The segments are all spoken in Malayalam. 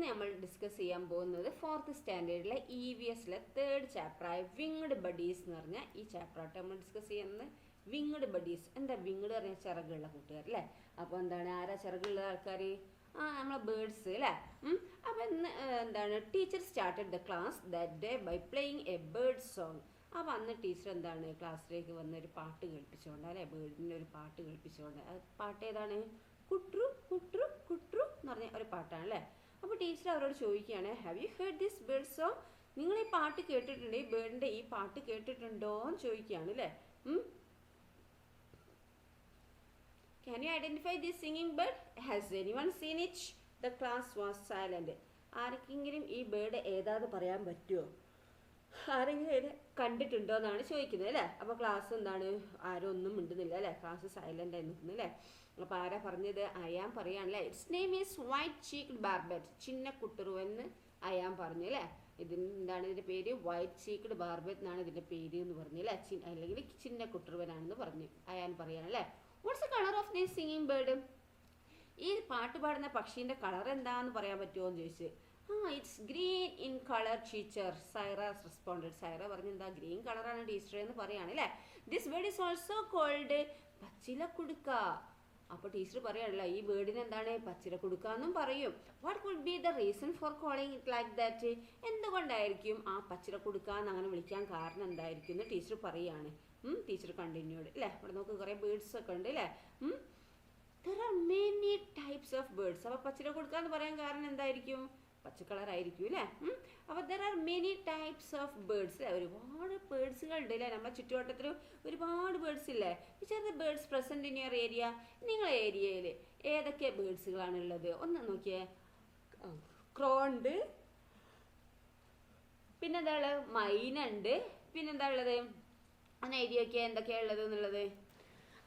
നമ്മൾ ഡിസ്കസ് ചെയ്യാൻ പോകുന്നത് 4th സ്റ്റാൻഡേർഡിലെ EVSലെ 3rd ചാപ്റ്ററായ വിങ്ഡ് ബഡീസ് എന്ന് പറഞ്ഞ ഈ ചാപ്റ്ററായിട്ട് നമ്മൾ ഡിസ്കസ് ചെയ്യുന്നത്. വിങ്ഡ് ബഡീസ് എന്താ? വിങ്ഡ് പറഞ്ഞാൽ ചിറകുള്ള കൂട്ടുകാർ അല്ലേ. അപ്പോൾ എന്താണ്, ആരാ ചിറകുള്ള ആൾക്കാർ? നമ്മളെ ബേർഡ്സ് അല്ലേ. അപ്പോൾ ഇന്ന് എന്താണ്, teacher started the class that day by playing a bird song. അപ്പോൾ അന്ന് ടീച്ചർ എന്താണ്, ക്ലാസ്സിലേക്ക് വന്നൊരു പാട്ട് കേൾപ്പിച്ചുകൊണ്ട് അല്ലേ, ബേർഡിൻ്റെ ഒരു പാട്ട് കേൾപ്പിച്ചുകൊണ്ട്. അത് പാട്ട് ഏതാണ്? കുട്രു കുട്രു കുട്രു എന്ന് പറഞ്ഞ ഒരു പാട്ടാണ് അല്ലേ. അപ്പോൾ ടീച്ചർ അവരോട് ചോദിക്കുകയാണ്, have you heard this bird song? നിങ്ങൾ ഈ പാട്ട് കേട്ടിട്ടുണ്ട്, ഈ ബേർഡിൻ്റെ ഈ പാട്ട് കേട്ടിട്ടുണ്ടോ എന്ന് ചോദിക്കുകയാണ് അല്ലേ. Can you identify this singing bird? Has anyone seen it? The class was silent. ആർക്കെങ്കിലും ഈ ബേർഡ് ഏതാന്ന് പറയാൻ പറ്റുമോ? ആരെങ്കിലും ഇത് കണ്ടിട്ടുണ്ടോ എന്നാണ് ചോദിക്കുന്നത് അല്ലേ. അപ്പോൾ ക്ലാസ് എന്താണ്, ആരും ഒന്നും മിണ്ടുന്നില്ല അല്ലേ, ക്ലാസ് സൈലൻ്റ് ആയി നിൽക്കുന്നു അല്ലേ. അപ്പോൾ ആരാ പറഞ്ഞത്? അയാൻ പറയുകയാണല്ലേ. It's name is white cheeked barbet. ചിന്ന കുട്ടറു എന്ന് അയാൻ പറഞ്ഞു അല്ലേ. എന്താണ് ഇതിൻ്റെ പേര്? വൈറ്റ് ചീക്ക്ഡ് ബാർബറ്റ് എന്നാണ് ഇതിൻ്റെ പേര് എന്ന് പറഞ്ഞു അല്ലേ. അല്ലെങ്കിൽ ചിന്ന കുട്ടറുവനാണെന്ന് പറഞ്ഞു അയാൻ പറയുകയാണല്ലേ. What's the colour of this singing bird? ഈ പാട്ട് പാടുന്ന പക്ഷീൻ്റെ കളർ എന്താണെന്ന് പറയാൻ പറ്റുമോ എന്ന് ചോദിച്ചു. It's green in colour teacher, Saira responded. Saira പറഞ്ഞു, എന്താ ഗ്രീൻ കളറാണ് ടീച്ചർ എന്ന് പറയുകയാണ് അല്ലേ. This bird is also called പച്ചിലക്കുടുക്ക. അപ്പോൾ ടീച്ചർ പറയാനല്ല, ഈ ബേർഡിന് എന്താണ് പച്ചിലക്കുടുക്ക എന്നും പറയും. What could be the reason for calling it like that? എന്തുകൊണ്ടായിരിക്കും ആ പച്ചിലക്കുടുക്ക എന്ന് അങ്ങനെ വിളിക്കാൻ കാരണം എന്തായിരിക്കും എന്ന് ടീച്ചർ പറയുകയാണ്. ടീച്ചർ കണ്ടിന്യൂഡ് അല്ലേ. ഇവിടെ നമുക്ക് കുറേ ബേർഡ്സ് ഒക്കെ ഉണ്ട് അല്ലേ. There are many types of birds. അപ്പോൾ പച്ചിലക്കുടുക്ക എന്ന് പറയാൻ കാരണം എന്തായിരിക്കും? പച്ചക്കളറായിരിക്കും അല്ലേ. അപ്പോൾ there are many types of birds അല്ലേ. ഒരുപാട് ബേർഡ്സുകളുണ്ട് അല്ലേ. നമ്മുടെ ചുറ്റുവട്ടത്തിൽ ഒരുപാട് ബേർഡ്സ് ഇല്ലേ. Which are the birds present in your area? നിങ്ങളെ ഏരിയയിൽ ഏതൊക്കെ ബേർഡ്സുകളാണുള്ളത്? ഒന്ന് നോക്കിയേ. ക്രോ ഉണ്ട്, പിന്നെന്താ ഉള്ളത്? മൈന ഉണ്ട്, പിന്നെന്താ ഉള്ളത്? ഒന്ന് എഴുതിയൊക്കെ എന്തൊക്കെയാണ് ഉള്ളത് എന്നുള്ളത്.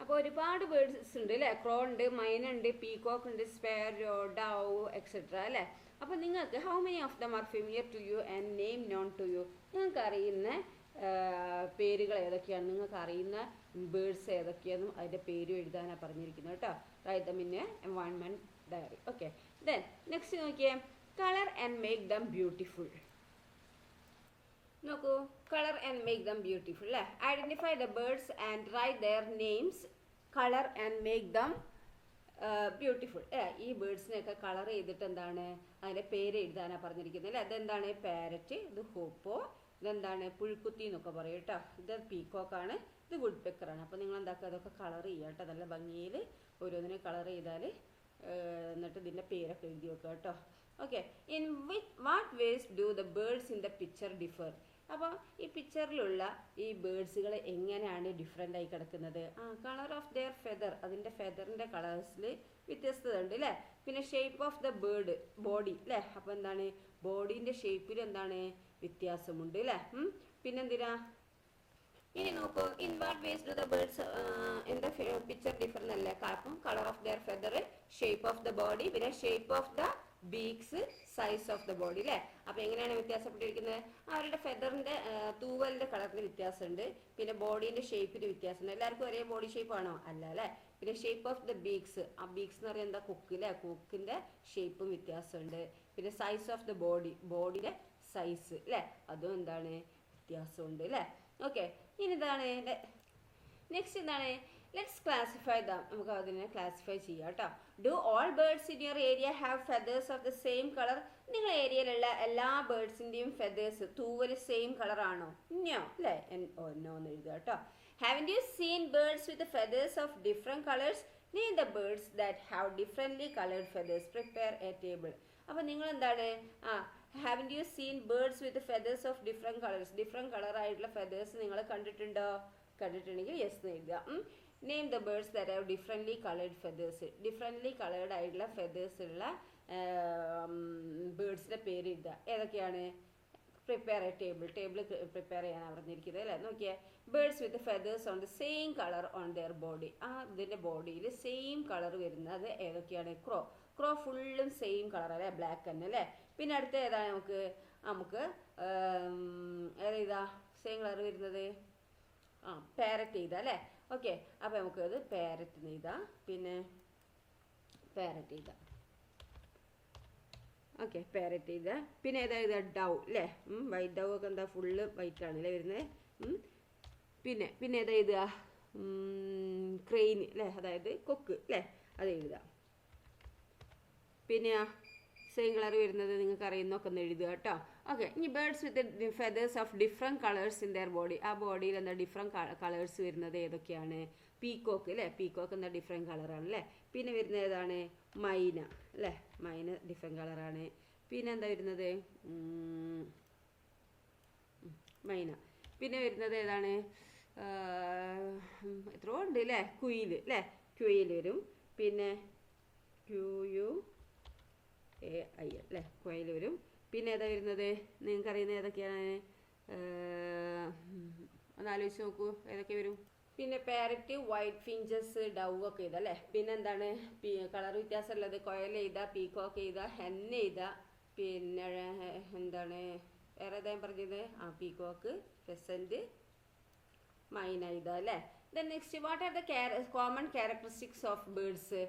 അപ്പോൾ ഒരുപാട് ബേർഡ്സ് ഉണ്ട് അല്ലേ. ക്രോ ഉണ്ട്, മൈന ഉണ്ട്, പീകോക്ക് ഉണ്ട്, സ്പാരോ, ഡൗ എക്സെട്ര അല്ലേ. അപ്പോൾ നിങ്ങൾക്ക് how many of them are familiar to you and name known to you? നിങ്ങൾക്ക് അറിയുന്ന പേരുകൾ ഏതൊക്കെയാണ്? നിങ്ങൾക്ക് അറിയുന്ന ബേർഡ്സ് ഏതൊക്കെയാണെന്നും അതിൻ്റെ പേരും എഴുതാനാണ് പറഞ്ഞിരിക്കുന്നത് കേട്ടോ. Write them in a environment diary. Okay, then next നോക്കിയേ. Colour and make them beautiful. നോക്കൂ, colour and make them beautiful അല്ലേ. Identify the birds and write their names. Colour and make them beautiful. ഈ ബേർഡ്സിനെയൊക്കെ കളർ ചെയ്തിട്ട് എന്താണ് അതിൻ്റെ പേര് എഴുതാനാണ് പറഞ്ഞിരിക്കുന്നത് അല്ലേ. അതെന്താണ്? പാരറ്റ്, ഇത് ഹോപ്പോ, ഇതെന്താണ് പുഴുക്കുത്തി എന്നൊക്കെ പറയും കേട്ടോ. ഇത് പീക്കോക്കാണ്, ഇത് വുഡ് പെക്കറാണ്. അപ്പോൾ നിങ്ങൾ എന്താക്കുക, അതൊക്കെ കളർ ചെയ്യുക കേട്ടോ. നല്ല ഭംഗിയിൽ ഓരോന്നിനും കളർ ചെയ്താൽ എന്നിട്ട് ഇതിൻ്റെ പേരൊക്കെ എഴുതി വെക്കുക കേട്ടോ. Okay, in what ways do the birds in the picture differ? അപ്പോൾ ഈ പിക്ചറിലുള്ള ഈ ബേർഡ്സുകൾ എങ്ങനെയാണ് ഡിഫറെൻ്റ് ആയി കിടക്കുന്നത്? കളർ ഓഫ് ദെയർ ഫെദർ, അതിൻ്റെ ഫെദറിൻ്റെ കളേഴ്സിൽ വ്യത്യസ്തത ഉണ്ട് അല്ലേ. പിന്നെ shape of the bird, body അല്ലേ. അപ്പോൾ എന്താണ്, ബോഡീൻ്റെ ഷേപ്പിൽ എന്താണ് വ്യത്യാസമുണ്ട് അല്ലേ. പിന്നെന്തിനാ ഇനി നോക്കൂ, in what ways do the birds in the picture differ എന്നല്ലേ. അപ്പം colour of their feather, shape of the body, പിന്നെ shape of the beaks, size of the body അല്ലേ. അപ്പോൾ എങ്ങനെയാണ് വ്യത്യാസപ്പെട്ടിരിക്കുന്നത്? അവരുടെ ഫെദറിൻ്റെ തൂവലിൻ്റെ കളറിന് വ്യത്യാസമുണ്ട്, പിന്നെ ബോഡീൻ്റെ ഷേപ്പിന് വ്യത്യാസമുണ്ട്. എല്ലാവർക്കും ഒരേ ബോഡി ഷേപ്പ് ആണോ? അല്ല അല്ലേ. പിന്നെ ഷേപ്പ് ഓഫ് ദ ബീക്സ്, ആ ബീക്സ് എന്ന് പറയുന്നത് എന്താ? കൊക്ക് അല്ലേ. കൊക്കിൻ്റെ ഷേപ്പും വ്യത്യാസമുണ്ട്. പിന്നെ സൈസ് ഓഫ് ദ ബോഡി, ബോഡിയുടെ സൈസ് അല്ലേ, അതും എന്താണ് വ്യത്യാസമുണ്ട് അല്ലേ. ഓക്കെ, ഇനി ഇതാണ് നെക്സ്റ്റ് എന്താണ്? Let's classify dum. നമുക്ക് അതിനെ ക്ലാസിഫൈ ചെയ്യാം കേട്ടോ. Do all birds in your area have feathers of the same colour? നിങ്ങളുടെ ഏരിയയിലുള്ള എല്ലാ ബേർഡ്സിൻ്റെയും ഫെദേഴ്സ്, തൂവൽ സെയിം കളറാണോ? നോ അല്ലേ. നോ എന്ന് എഴുതുക കേട്ടോ. Haven't you seen birds with feathers of different colours? Name the birds that have differently coloured feathers. Prepare A table. അപ്പോൾ നിങ്ങൾ എന്താണ്, haven't you seen birds with feathers of different colours? Different കളറായിട്ടുള്ള feathers നിങ്ങൾ കണ്ടിട്ടുണ്ടോ? കണ്ടിട്ടുണ്ടെങ്കിൽ യെസ് എന്ന് എഴുതുക. Name the birds that have differently coloured feathers. Differently coloured ആയിട്ടുള്ള ഫെദേഴ്സ് ഉള്ള ബേർഡ്സിൻ്റെ പേര് എഴുതുക. ഏതൊക്കെയാണ്? Prepare A table. Table prepare ചെയ്യാനാണ് പറഞ്ഞിരിക്കുന്നത് അല്ലേ. നോക്കിയേ, birds with feathers on the same colour on their body. ഇതിൻ്റെ ബോഡിയിൽ സെയിം കളർ വരുന്നത് ഏതൊക്കെയാണ്? ക്രോ. ക്രോ ഫുള്ളും സെയിം കളർ അല്ലേ, ബ്ലാക്ക് തന്നെ അല്ലേ. പിന്നെ അടുത്ത ഏതാണ്? നമുക്ക് ഏതാ സെയിം കളർ വരുന്നത്? പാരറ്റ് ചെയ്താൽ അല്ലേ. ഓക്കെ, അപ്പോൾ നമുക്കത് പാരറ്റ് എഴുതാം. പിന്നെ പാരറ്റ് ചെയ്താൽ ഓക്കെ പാരറ്റ് എഴുതുക. പിന്നെ ഏതാ എഴുതുക? ഡവ് അല്ലേ. വൈറ്റ് ഡവ് ഒക്കെ എന്താ ഫുള്ള് വൈറ്റ് ആണ് അല്ലേ വരുന്നത്. പിന്നെ ഏതാ എഴുതുക? ക്രെയിൻ അല്ലേ, അതായത് കൊക്ക് അല്ലേ, അത് എഴുതുക. പിന്നെ സെയിം കളർ വരുന്നത് നിങ്ങൾക്ക് അറിയുന്നൊക്കെ ഒന്ന് എഴുതുക കേട്ടോ. ഓക്കെ, ഇനി birds with feathers of different colours in there body. ആ ബോഡിയിൽ എന്താ ഡിഫറെൻറ്റ് കളേഴ്സ് വരുന്നത് ഏതൊക്കെയാണ്? പീക്കോക്ക് അല്ലേ, പീക്കോക്ക് എന്താ ഡിഫറെൻറ്റ് കളറാണ് അല്ലേ. പിന്നെ വരുന്നത് ഏതാണ്? മൈന അല്ലേ, മൈന ഡിഫറെൻറ്റ് കളറാണ്. പിന്നെ എന്താ വരുന്നത്? മൈന. പിന്നെ വരുന്നത് ഏതാണ്? എത്രയോ ഉണ്ട് അല്ലേ, കുയിൽ അല്ലേ, കുയിൽ വരും. പിന്നെ QUAIL അല്ലേ, കുയിൽ വരും. പിന്നെ ഏതാ വരുന്നത്? നിങ്ങൾക്കറിയുന്നത് ഏതൊക്കെയാണ്? ഒന്ന് ആലോചിച്ച് നോക്കൂ, ഏതൊക്കെ വരും? പിന്നെ പാരറ്റ്, വൈറ്റ് ഫിഞ്ചസ്, ഡവ് ഒക്കെ ചെയ്താൽ അല്ലേ. പിന്നെ എന്താണ് കളർ വ്യത്യാസമുള്ളത്? കൊയൽ ചെയ്താൽ, പീക്കോക്ക് ചെയ്താൽ, ഹെൻ ചെയ്താൽ, പിന്നെ എന്താണ് വേറെ ഏതാ പറഞ്ഞത്? പീക്കോക്ക്, ഫെസൻറ്റ്, മൈന ചെയ്താൽ അല്ലേ. Then next, what are the common characteristics of birds?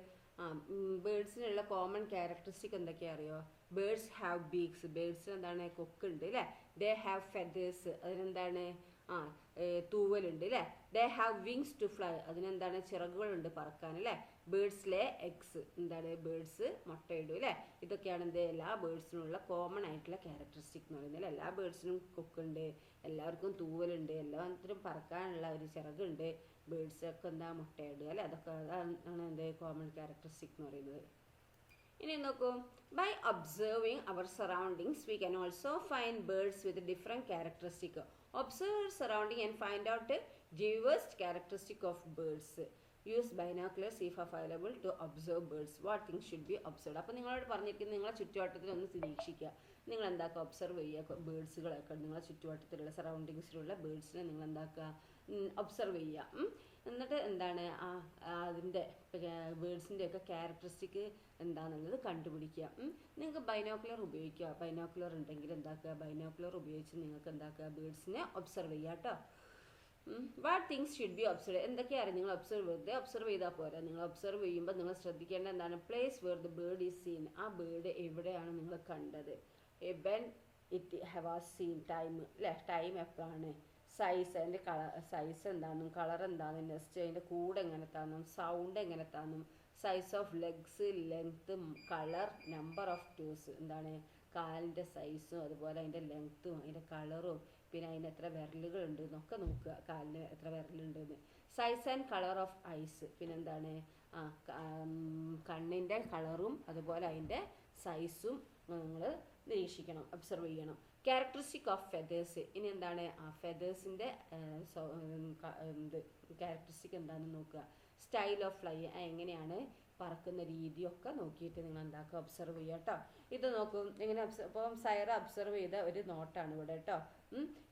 ബേർഡ്സിനുള്ള കോമൺ ക്യാരക്ടറിസ്റ്റിക് എന്തൊക്കെയാ അറിയോ? ബേർഡ്സ് ഹാവ് ബീക്സ്, ബേർഡ്സിന് എന്താണ്? കൊക്കുണ്ട് അല്ലേ. ദേ ഹാവ് ഫെദേഴ്സ്, അതിനെന്താണ്? തൂവലുണ്ട് അല്ലേ. They have wings to fly, അതിനെന്താണ്? ചിറകുകളുണ്ട് പറക്കാൻ അല്ലേ. ബേർഡ്സ് ലേ എഗ്സ്, എന്താണ്? ബേർഡ്സ് മുട്ടയിടും അല്ലേ. ഇതൊക്കെയാണ് എന്ത്? എല്ലാ ബേർഡ്സിനുള്ള കോമൺ ആയിട്ടുള്ള ക്യാരക്ടറിസ്റ്റിക് എന്ന് പറയുന്നത്. എല്ലാ ബേർഡ്സിനും കൊക്കുണ്ട്, എല്ലാവർക്കും തൂവലുണ്ട്, എല്ലാത്തിനും പറക്കാനുള്ള ഒരു ചിറകുണ്ട്, ബേർഡ്സൊക്കെ എന്താ? മുട്ടയിടുക അല്ലേ. അതൊക്കെ ആണ് എന്ത്? കോമൺ ക്യാരക്ടറിസ്റ്റിക് എന്ന് പറയുന്നത്. ഇനി നോക്കൂ, by observing our surroundings we can also find birds with different characteristic. Observe surrounding and find out diverse characteristic of birds. Use binoculars if available to observe birds. What things should be observed? അപ്പോൾ നിങ്ങളോട് പറഞ്ഞിരിക്കുന്നത് നിങ്ങളെ ചുറ്റുവട്ടത്തിൽ ഒന്ന് നിരീക്ഷിക്കുക. നിങ്ങൾ എന്താക്കുക? ഒബ്സർവ് ചെയ്യുക ബേർഡ്സുകളൊക്കെ. നിങ്ങളെ ചുറ്റുവട്ടത്തിലുള്ള സറൗണ്ടിങ്സിലുള്ള ബേർഡ്സിനെ നിങ്ങൾ എന്താക്കുക? ഒബ്സർവ് ചെയ്യുക. എന്നിട്ട് എന്താണ് അതിൻ്റെ ബേർഡ്സിൻ്റെ ഒക്കെ ക്യാരക്ടറിസ്റ്റിക് എന്താണെന്നുള്ളത് കണ്ടുപിടിക്കുക. നിങ്ങൾക്ക് ബൈനോക്കുലർ ഉപയോഗിക്കുക. ബൈനോക്കുലർ ഉണ്ടെങ്കിൽ എന്താക്കുക? ബൈനോക്കുലർ ഉപയോഗിച്ച് നിങ്ങൾക്ക് എന്താക്കുക? ബേർഡ്സിനെ ഒബ്സർവ് ചെയ്യുക കേട്ടോ. What things should be observe? എന്തൊക്കെയാണ് നിങ്ങൾ ഒബ്സർവ് ചെയ്താൽ പോരാ. നിങ്ങൾ ഒബ്സർവ് ചെയ്യുമ്പോൾ നിങ്ങൾ ശ്രദ്ധിക്കേണ്ട എന്താണ്? Place where the bird is seen, ആ ബേർഡ് എവിടെയാണ് നിങ്ങൾ കണ്ടത്. When it was seen, time അല്ലേ, ടൈം എപ്പോഴാണ്. സൈസ്, അതിൻ്റെ സൈസ് എന്താണെന്നും കളർ എന്താണെന്നും, നെക്സ്റ്റ് അതിൻ്റെ കൂടെ എങ്ങനത്താണെന്നും, സൗണ്ട് എങ്ങനത്താണെന്നും, size of legs, length, colour, number of toes, എന്താണ് കാലിൻ്റെ സൈസും അതുപോലെ അതിൻ്റെ ലെങ്ത്തും അതിൻ്റെ കളറും പിന്നെ അതിന് എത്ര വിരലുകളുണ്ട് എന്നൊക്കെ നോക്കുക. കാലിന് എത്ര വിരലുണ്ടെന്ന്. Size and colour of eyes, പിന്നെന്താണ് കണ്ണിൻ്റെ കളറും അതുപോലെ അതിൻ്റെ സൈസും നിങ്ങൾ നിരീക്ഷിക്കണം, ഒബ്സർവ് ചെയ്യണം. ക്യാരക്ടറിസ്റ്റിക് ഓഫ് ഫെദേഴ്സ്, ഇനി എന്താണ് ഫെദേഴ്സിൻ്റെ ക്യാരക്ടറിസ്റ്റിക് എന്താണെന്ന് നോക്കുക. സ്റ്റൈൽ ഓഫ് ഫ്ലൈ, എങ്ങനെയാണ് പറക്കുന്ന രീതിയൊക്കെ നോക്കിയിട്ട് നിങ്ങൾ എന്താക്കുക? ഒബ്സർവ് ചെയ്യുക കേട്ടോ. ഇത് നോക്കും എങ്ങനെ അപ്പം സൈറ ഒബ്സർവ് ചെയ്ത ഒരു നോട്ടാണ് ഇവിടെ കേട്ടോ.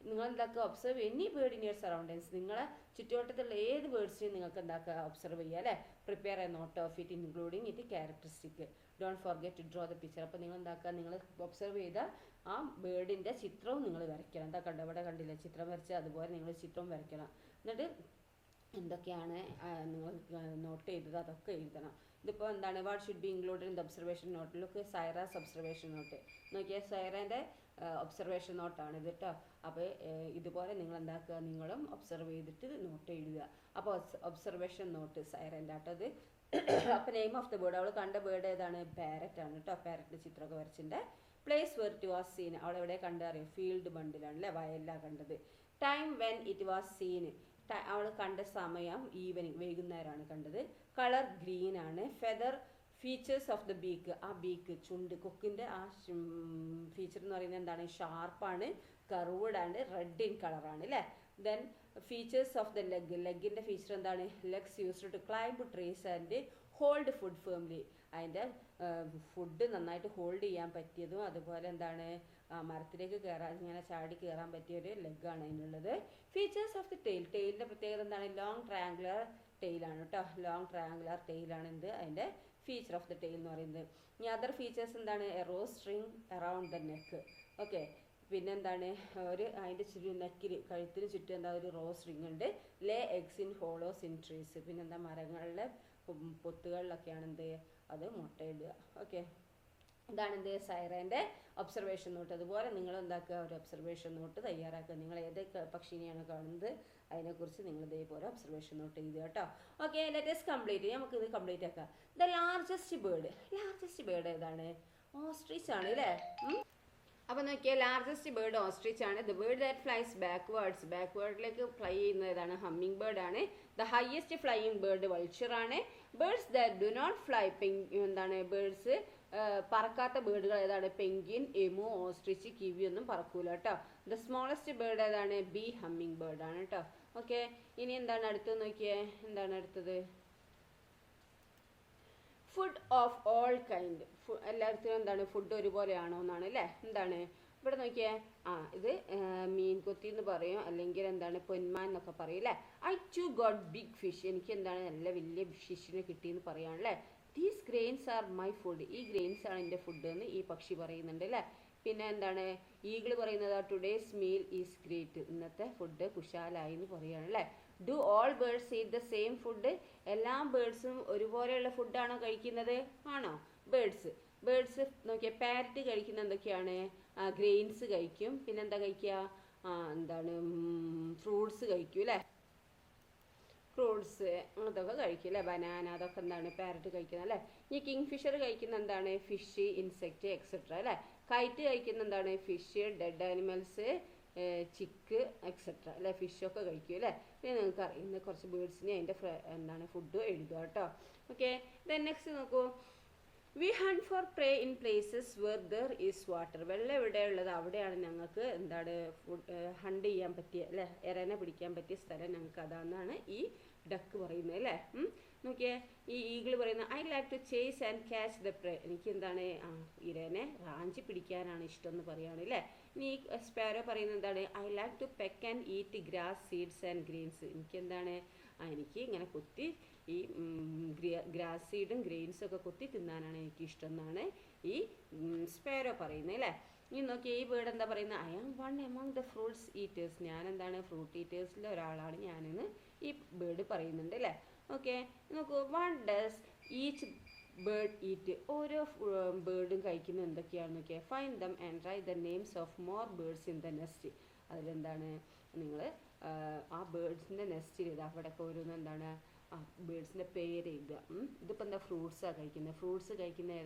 നിങ്ങൾ എന്താക്കുക? Observe any bird in your surroundings, നിങ്ങളെ ചുറ്റുവട്ടത്തുള്ള ഏത് ബേർഡ്സിനെയും നിങ്ങൾക്ക് എന്താക്കുക? ഒബ്സർവ് ചെയ്യുക അല്ലേ. Prepare a note of it including it characteristic. Don't forget to draw the picture. അപ്പോൾ നിങ്ങൾ എന്താക്കുക? നിങ്ങൾ ഒബ്സർവ് ചെയ്ത ആ ബേർഡിൻ്റെ ചിത്രവും നിങ്ങൾ വരയ്ക്കണം. എന്താ കണ്ട ഇവിടെ കണ്ടില്ല ചിത്രം വരച്ച്, അതുപോലെ നിങ്ങൾ ചിത്രം വരയ്ക്കണം. എന്നിട്ട് എന്തൊക്കെയാണ് നിങ്ങൾ നോട്ട് ചെയ്തത് അതൊക്കെ എഴുതണം. ഇതിപ്പോൾ എന്താണ്? What should be included in the observation note? Look Saira's observation note നോക്കിയാൽ സൈറേൻ്റെ ഒബ്സർവേഷൻ നോട്ടാണ് ഇത് കേട്ടോ. അപ്പോൾ ഇതുപോലെ നിങ്ങൾ എന്താക്കുക? നിങ്ങളും ഒബ്സർവ് ചെയ്തിട്ട് നോട്ട് എഴുതുക. അപ്പോൾ ഒബ്സർവേഷൻ നോട്ട് സൈറേൻ്റെ ആട്ടോ അത്. അപ്പോൾ നെയിം ഓഫ് ദ ബേർഡ്, അവൾ കണ്ട ബേർഡ് ഏതാണ്? പാരറ്റ് ആണ് കേട്ടോ. പാരറ്റിൻ്റെ ചിത്രമൊക്കെ വരച്ചിട്ടുണ്ട്. Place where it was seen, അവൾ എവിടെ കണ്ടറിയാം? ഫീൽഡ് ബണ്ടിലാണ് അല്ലേ, വയലിലാണ് കണ്ടത്. Time when it was seen, അവൾ കണ്ട സമയം ഈവനിങ്, വൈകുന്നേരമാണ് കണ്ടത്. കളർ ഗ്രീൻ ആണ്. Feather, features of the beak, ആ ബീക്ക് ചുണ്ട് കൊക്കിൻ്റെ ആ ഫീച്ചർ എന്ന് പറയുന്നത് എന്താണ്? ഷാർപ്പാണ്, കർവ്ഡ് ആണ്, റെഡ് ഇൻ കളറാണ് അല്ലേ. Then features of the leg, ലെഗിൻ്റെ ഫീച്ചർ എന്താണ്? Legs used to climb trees and hold food firmly, അതിൻ്റെ ഫുഡ് നന്നായിട്ട് ഹോൾഡ് ചെയ്യാൻ പറ്റിയതും അതുപോലെ എന്താണ് മരത്തിലേക്ക് കയറാൻ ഇങ്ങനെ ചാടി കയറാൻ പറ്റിയൊരു ലെഗാണ് അതിനുള്ളത്. ഫീച്ചേഴ്സ് ഓഫ് ദി ടെയിൽ, ടെയിലിൻ്റെ പ്രത്യേകത എന്താണ്? ലോങ് ട്രയാങ്കുലർ ടെയിലാണ് കേട്ടോ. ലോങ് ട്രയാങ്കുലർ ടെയിലാണ് എന്ത് അതിൻ്റെ ഫീച്ചർ ഓഫ് ദി ടെയിൽ എന്ന് പറയുന്നത്. ഇനി അതർ ഫീച്ചേഴ്സ് എന്താണ്? A row string around the neck. Okay, പിന്നെന്താണ്? ഒരു അതിൻ്റെ നെക്കിൽ കഴുത്തിന് ചുറ്റും എന്താ ഒരു റോ സ്ട്രിങ് ഉണ്ട്. ലേ എഗ്സ് ഇൻ ഹോളോസ് ഇൻ ട്രീസ്, പിന്നെന്താ മരങ്ങളിലെ പൊത്തുകളിലൊക്കെയാണ് എന്ത് അത് മുട്ടയിടുക. ഓക്കെ, ഇതാണ് എന്ത് സൈറേൻ്റെ ഒബ്സർവേഷൻ നോട്ട്. അതുപോലെ നിങ്ങൾ എന്താക്കുക, ഒരു ഒബ്സർവേഷൻ നോട്ട് തയ്യാറാക്കുക. നിങ്ങൾ ഏത് പക്ഷിനെയാണ് കാണുന്നത് അതിനെക്കുറിച്ച് നിങ്ങൾ ഇതേപോലെ ഒബ്സർവേഷൻ നോട്ട് എഴുതുക കേട്ടോ. Okay, let's complete. നമുക്കിത് കംപ്ലീറ്റ് ആക്കാം. ദ ലാർജസ്റ്റ് ബേർഡ് ഏതാണ്? ഓസ്ട്രിച്ച് ആണ് അല്ലേ. അപ്പോൾ നോക്കിയാൽ ലാർജസ്റ്റ് ബേർഡ് ഓസ്ട്രിച്ച് ആണ്. ദ ബേർഡ് ദാറ്റ് ഫ്ലൈസ് ബാക്ക്വേർഡിലേക്ക് ഫ്ലൈ ചെയ്യുന്നതാണ് ഹമ്മിങ് ബേർഡ് ആണ്. The highest flying bird vulture ആണ്. Birds that do not fly എന്താണ് ബേർഡ്സ് പറക്കാത്ത ബേർഡുകൾ ഏതാണ്? പെൻഗ്വിൻ, എമു, ഓസ്ട്രിച്ച്, കിവി ഒന്നും പറക്കൂല കേട്ടോ. ദ സ്മോളസ്റ്റ് ബേർഡ് ഏതാണ്? ബി ഹമ്മിങ് ബേർഡ് ആണ് കേട്ടോ. ഓക്കെ, ഇനി എന്താണ് അടുത്തത് നോക്കിയേ. എന്താണ് അടുത്തത്? Food of all kind. എല്ലായിടത്തും എന്താണ് ഫുഡ് ഒരുപോലെയാണോ എന്നാണ് അല്ലേ. എന്താണ് ഇവിടെ നോക്കിയേ. ഇത് മീൻകൊത്തി എന്ന് പറയും, അല്ലെങ്കിൽ എന്താണ് പൊന്മാൻ എന്നൊക്കെ പറയും അല്ലേ. I too got big fish. എനിക്ക് എന്താണ് നല്ല വലിയ ഫിഷിനെ കിട്ടിയെന്ന് പറയാണല്ലേ. These grains are my food. ഈ ഗ്രെയിൻസ് ആണ് എൻ്റെ ഫുഡ് എന്ന് ഈ പക്ഷി പറയുന്നുണ്ട് അല്ലേ. പിന്നെ എന്താണ് ഈഗിൾ പറയുന്നത്? Today's meal is great. ഇന്നത്തെ ഫുഡ് കുശാലായി എന്ന് പറയുകയാണ് അല്ലേ. Do all birds eat the same food. എല്ലാ ബേർഡ്സും ഒരുപോലെയുള്ള ഫുഡാണോ കഴിക്കുന്നത്? ആണോ? ബേർഡ്സ് നോക്കിയാൽ പാരറ്റ് കഴിക്കുന്ന എന്തൊക്കെയാണ്? ഗ്രെയിൻസ് കഴിക്കും. പിന്നെന്താ കഴിക്കുക? എന്താണ് ഫ്രൂട്ട്സ് കഴിക്കും അല്ലേ. ഫ്രൂട്ട്സ് അതൊക്കെ കഴിക്കും അല്ലേ. ബനാന അതൊക്കെ എന്താണ് പാരറ്റ് കഴിക്കുന്നത് അല്ലേ. ഈ കിങ് ഫിഷർ കഴിക്കുന്ന എന്താണ്? ഫിഷ്, ഇൻസെക്റ്റ് എക്സെട്ര അല്ലേ. കൈറ്റ് കഴിക്കുന്ന എന്താണ്? ഫിഷ്, ഡെഡ് ആനിമൽസ്, ചിക്ക് എക്സെട്ര അല്ലേ. ഫിഷൊക്കെ കഴിക്കും അല്ലേ. പിന്നെ നിങ്ങൾക്ക് അറിയുന്ന കുറച്ച് ബേർഡ്സിനെ അതിൻ്റെ എന്താണ് ഫുഡ് എഴുതുക കേട്ടോ. ഓക്കെ, ദെൻ നെക്സ്റ്റ് നോക്കൂ. We hunt for prey in places where there is water. വെള്ളം എവിടെയുള്ളത് അവിടെയാണ് ഞങ്ങൾക്ക് എന്താണ് ഹണ്ട് ചെയ്യാൻ പറ്റിയ അല്ലേ, ഇരനെ പിടിക്കാൻ പറ്റിയ സ്ഥലം ഞങ്ങൾക്ക് അതാണെന്നാണ് ഈ ഡക്ക് പറയുന്നത് അല്ലേ. നോക്കിയേ, ഈ ഈഗിൾ പറയുന്നത് I like to chase and catch the prey. എനിക്ക് എന്താണ് ഇരനെ റാഞ്ചി പിടിക്കാനാണ് ഇഷ്ടം എന്ന് പറയുകയാണ് അല്ലേ. ഇനി ഈ സ്പാരോ പറയുന്നത് എന്താണ്? I like to peck and eat grass, seeds and grains. എനിക്ക് എന്താണ് എനിക്ക് ഇങ്ങനെ കൊത്തി ഈ ഗ്രാസ് സീഡും ഗ്രെയിൻസും ഒക്കെ കൊത്തി തിന്നാനാണ് എനിക്കിഷ്ടം എന്നാണ് ഈ സ്പാരോ പറയുന്നത് അല്ലേ. ഇനി നോക്കിയാൽ ഈ ബേർഡ് എന്താ പറയുന്നത്? I am one among the fruits eaters. ഞാൻ എന്താണ് ഫ്രൂട്ട് ഈറ്റേഴ്സിലെ ഒരാളാണ് ഞാനെന്ന് ഈ ബേർഡ് പറയുന്നുണ്ട് അല്ലേ. ഓക്കെ, നോക്കൂ. What does each bird eat. ഓരോ ബേർഡും കഴിക്കുന്നത് എന്തൊക്കെയാണെന്ന് നോക്കിയാൽ. Find them and write the names of more birds in the nest. അതിലെന്താണ് നിങ്ങൾ ആ ബേർഡ്സിൻ്റെ നെസ്റ്റിൽ ഇത് അവിടെയൊക്കെ ഓരോന്നും എന്താണ് ബേർഡ്സിൻ്റെ പേര് എഴുതുക. ഇതിപ്പോൾ എന്താ ഫ്രൂട്ട്സാണ് കഴിക്കുന്നത്. ഫ്രൂട്ട്സ് കഴിക്കുന്നത്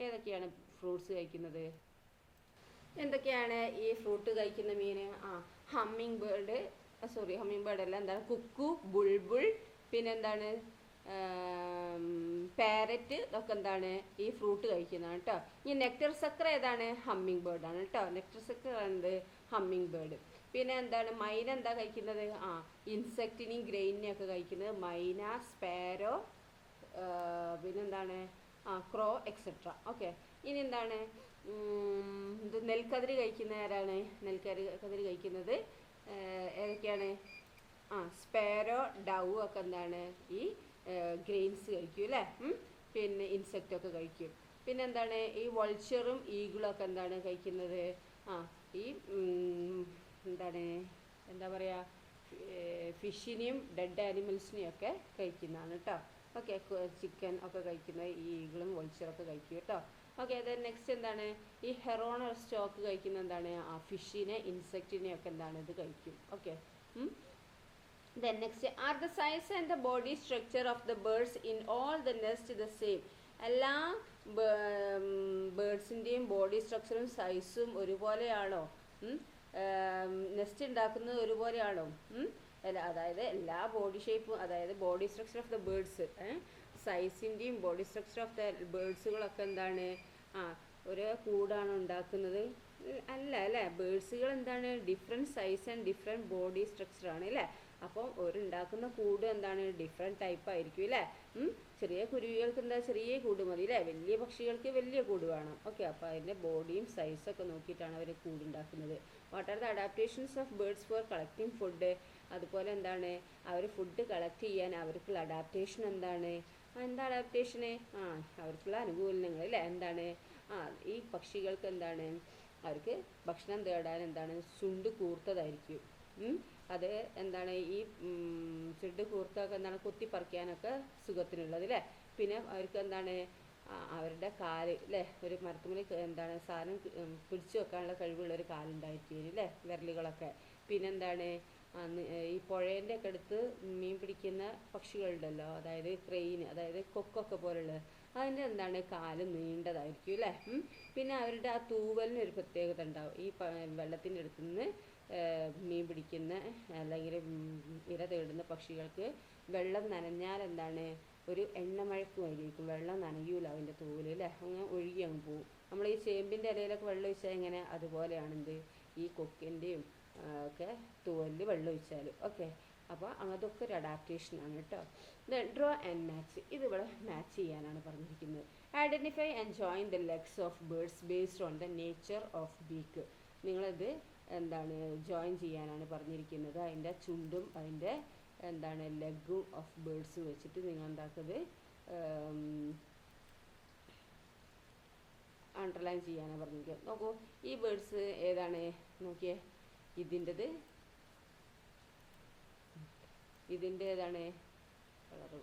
ഏതൊക്കെയാണ് ഫ്രൂട്ട്സ് കഴിക്കുന്നത്? എന്തൊക്കെയാണ് ഈ ഫ്രൂട്ട് കഴിക്കുന്ന മീന്? ഹമ്മിങ് ബേർഡ് അല്ല, എന്താണ് കുക്കു, ബുൾബുൾ, പിന്നെന്താണ് പാരറ്റ്, ഇതൊക്കെ എന്താണ് ഈ ഫ്രൂട്ട് കഴിക്കുന്നതാണ് കേട്ടോ. ഈ നെക്ടർ സക്കർ ഏതാണ്? ഹമ്മിങ് ബേർഡാണ് കേട്ടോ. നെക്ടർ സക്കർ എന്ത്? Humming bird. പിന്നെ എന്താണ് മൈന എന്താ കഴിക്കുന്നത്? ഇൻസെക്റ്റിനെയും ഗ്രെയിനിനെയും ഒക്കെ കഴിക്കുന്നത് മൈന, സ്പാരോ, പിന്നെന്താണ് ക്രോ എക്സെട്ര. ഓക്കെ, ഇനി എന്താണ് ഇത് നെൽക്കതിര് കഴിക്കുന്ന ആരാണ്? നെൽക്കതിര് കഴിക്കുന്നത് ഏതൊക്കെയാണ്? സ്പാരോ, ഡൗ ഒക്കെ എന്താണ് ഈ ഗ്രെയിൻസ് കഴിക്കും അല്ലേ. പിന്നെ ഇൻസെക്റ്റ് ഒക്കെ കഴിക്കും. പിന്നെ എന്താണ് ഈ വൾച്ചറും ഈഗിളും ഒക്കെ എന്താണ് കഴിക്കുന്നത്? ഈ എന്താ പറയുക ഫിഷിനെയും ഡെഡ് ആനിമൽസിനെയും ഒക്കെ കഴിക്കുന്നതാണ് കേട്ടോ. ഓക്കെ, ചിക്കൻ ഒക്കെ കഴിക്കുന്നത് ഈ ഈഗിളും വൾച്ചറൊക്കെ കഴിക്കും കേട്ടോ. ഓക്കെ, ദെൻ നെക്സ്റ്റ് എന്താണ് ഈ ഹെറോണർ സ്റ്റോക്ക് കഴിക്കുന്ന എന്താണ് ഫിഷിനെ, ഇൻസെക്റ്റിനെ ഒക്കെ എന്താണ് ഇത് കഴിക്കും. Okay, then next are the size and the body structure of the birds in all the nest the same. എല്ലാ ബേർഡ്സിൻ്റെയും ബോഡി സ്ട്രക്ചറും സൈസും ഒരുപോലെയാണോ? നെസ്റ്റ് ഉണ്ടാക്കുന്നത് ഒരുപോലെയാണോ? അതായത് എല്ലാ ബോഡി ഷേപ്പും, അതായത് body structure of the birds സൈസിൻ്റെയും ബോഡി സ്ട്രക്ചർ ഓഫ് ദ ബേർഡ്സുകളൊക്കെ എന്താണ് ഒരു കൂടാണ് ഉണ്ടാക്കുന്നത്? അല്ലേ. ബേർഡ്സുകൾ എന്താണ് different size and different body സ്ട്രക്ചറാണ് അല്ലേ. അപ്പം ഉണ്ടാക്കുന്ന കൂട് എന്താണ് ഡിഫറെൻറ്റ് ടൈപ്പ് ആയിരിക്കും അല്ലേ. ചെറിയ കുരുവികൾക്ക് എന്താ ചെറിയ കൂട് മതി അല്ലേ. വലിയ പക്ഷികൾക്ക് വലിയ കൂട് വേണം. ഓക്കെ, അപ്പോൾ അതിൻ്റെ ബോഡിയും സൈസൊക്കെ നോക്കിയിട്ടാണ് അവർ കൂടുണ്ടാക്കുന്നത്. What are the adaptations of birds for collecting food. അതുപോലെ എന്താണ് അവർ ഫുഡ് കളക്ട് ചെയ്യാൻ അവർക്കുള്ള അഡാപ്റ്റേഷൻ എന്താണ്? എന്താ അഡാപ്റ്റേഷന്? അവർക്കുള്ള അനുകൂലങ്ങൾ അല്ലേ. എന്താണ് ഈ പക്ഷികൾക്ക് എന്താണ് അവർക്ക് ഭക്ഷണം തേടാൻ എന്താണ് ചുണ്ട് കൂർത്തതായിരിക്കും. അത് എന്താണ് ഈ ചുണ്ട് കൂർത്തൊക്കെ എന്താണ് കൊത്തിപ്പറിക്കാനൊക്കെ സുഖത്തിനുള്ളത് അല്ലേ. പിന്നെ അവർക്ക് എന്താണ് അവരുടെ കാല് അല്ലേ, ഒരു മരത്തുമ്മൽ എന്താണ് സാധനം പിടിച്ചു വെക്കാനുള്ള കഴിവുള്ള ഒരു കാലുണ്ടായിരിക്കും അല്ലേ, വിരലുകളൊക്കെ. പിന്നെന്താണ്, ഈ പുഴേൻ്റെ ഒക്കെ അടുത്ത് മീൻ പിടിക്കുന്ന പക്ഷികളുണ്ടല്ലോ, അതായത് ക്രെയിൻ, അതായത് കൊക്കൊക്കെ പോലുള്ളത്, അതിൻ്റെ എന്താണ് കാല് നീണ്ടതായിരിക്കും അല്ലേ. പിന്നെ അവരുടെ ആ തൂവലിന് ഒരു പ്രത്യേകത ഉണ്ടാവും. ഈ വെള്ളത്തിൻ്റെ അടുത്ത് നിന്ന് മീൻ പിടിക്കുന്ന അല്ലെങ്കിൽ ഇര തേടുന്ന പക്ഷികൾക്ക് വെള്ളം നനഞ്ഞാൽ എന്താണ്, ഒരു എണ്ണമഴക്കുമായിരിക്കും, വെള്ളം നനയൂല അതിൻ്റെ തൂവൽ അല്ലേ, അങ്ങനെ ഒഴുകി അങ്ങ് പോകും. നമ്മൾ ഈ ചേമ്പിൻ്റെ ഇലയിലൊക്കെ വെള്ളം ഒഴിച്ചാൽ എങ്ങനെ, അതുപോലെയാണെന്ത് ഈ കൊക്കിൻ്റെയും ഒക്കെ തൂവലിൽ വെള്ളം ഒഴിച്ചാൽ. ഓക്കെ, അപ്പോൾ അതൊക്കെ ഒരു അഡാപ്റ്റേഷനാണ് കേട്ടോ. ഡ്രോ ആൻഡ് മാച്ച്, ഇതിവിടെ മാച്ച് ചെയ്യാനാണ് പറഞ്ഞിരിക്കുന്നത്. Identify and join the legs of birds based on the nature of beak. നിങ്ങളിത് എന്താണ് ജോയിൻ ചെയ്യാനാണ് പറഞ്ഞിരിക്കുന്നത്. അതിൻ്റെ ചുണ്ടും അതിൻ്റെ എന്താണ് ലെഗും ഓഫ് ബേർഡ്സ് വെച്ചിട്ട് നിങ്ങൾ എന്താക്കുന്നത് അണ്ടർലൈൻ ചെയ്യാനാണ് പറഞ്ഞിരിക്കുന്നത്. നോക്കൂ, ഈ ബേർഡ്സ് ഏതാണ് നോക്കിയേ, ഇതിൻ്റെ ഏതാണ് കളറ്,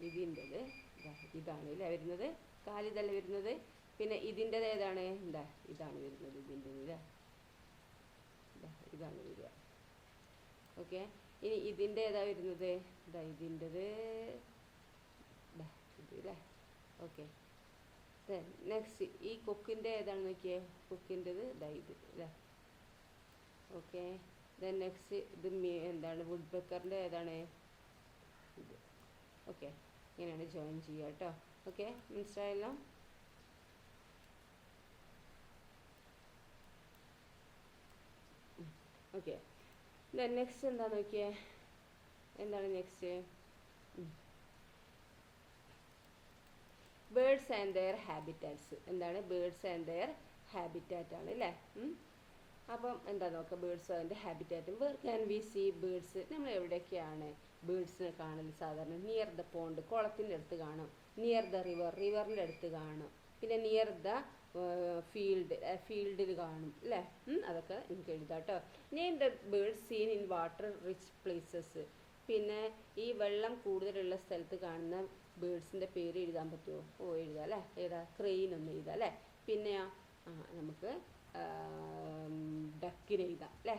ഇതിൻ്റെത് ഇതാണ് അല്ലേ വരുന്നത്, കാലിതല്ല വരുന്നത്. പിന്നെ ഇതിൻ്റെത് ഏതാണ്, എന്താ ഇതാണ് വരുന്നത്, ഇതിൻ്റെ അല്ലേ, ഇതാണ് വരിക. ഓക്കെ, ഇനി ഇതിൻ്റെ ഏതാ വരുന്നത്, ഇതാ ഇതിൻ്റെത് ഇത് അല്ലേ. ഓക്കെ, നെക്സ്റ്റ് ഈ കൊക്കിൻ്റെ ഏതാണ് നോക്കിയേ, കൊക്കിൻ്റെത് ഇതാ ഇത് അല്ലേ. ഓക്കെ, നെക്സ്റ്റ് ഇത് എന്താണ് വുഡ് പെക്കറിൻ്റെ ഏതാണ് ഇത്. ഓക്കെ, ഇങ്ങനെയാണ് ജോയിൻ ചെയ്യുക കേട്ടോ. ഓക്കെ, മനസ്സിലായല്ലോ. ഓക്കെ, നെക്സ്റ്റ് എന്താ നോക്കിയേ, എന്താണ് next, birds and their habitats. എന്താണ് ബേർഡ്സ് ആൻഡ് ദെയർ ഹാബിറ്റാറ്റ് ആണ് അല്ലേ. അപ്പം എന്താ നോക്കുക, ബേർഡ്സ് അതിൻ്റെ ഹാബിറ്റാറ്റും. Where can we see birds, നമ്മൾ എവിടെയൊക്കെയാണ് ബേർഡ്സിനെ കാണൽ സാധാരണ? നിയർ ദ പോണ്ട്, കുളത്തിൻ്റെ അടുത്ത് കാണും. നിയർ ദ റിവർ, റിവറിൻ്റെ അടുത്ത് കാണും. പിന്നെ നിയർ ദ ഫീൽഡിൽ കാണും അല്ലേ. അതൊക്കെ നിങ്ങൾക്ക് എഴുതാം കേട്ടോ. Name the birds scene in water rich places. പിന്നെ ഈ വെള്ളം കൂടുതലുള്ള സ്ഥലത്ത് കാണുന്ന ബേർഡ്സിൻ്റെ പേര് എഴുതാൻ പറ്റുമോ? എഴുതാം അല്ലേ. ഏതാ, ക്രെയിൻ ഒന്ന് എഴുതാം അല്ലേ. പിന്നെയോ നമുക്ക് ഡക്കിന് എഴുതാം അല്ലേ.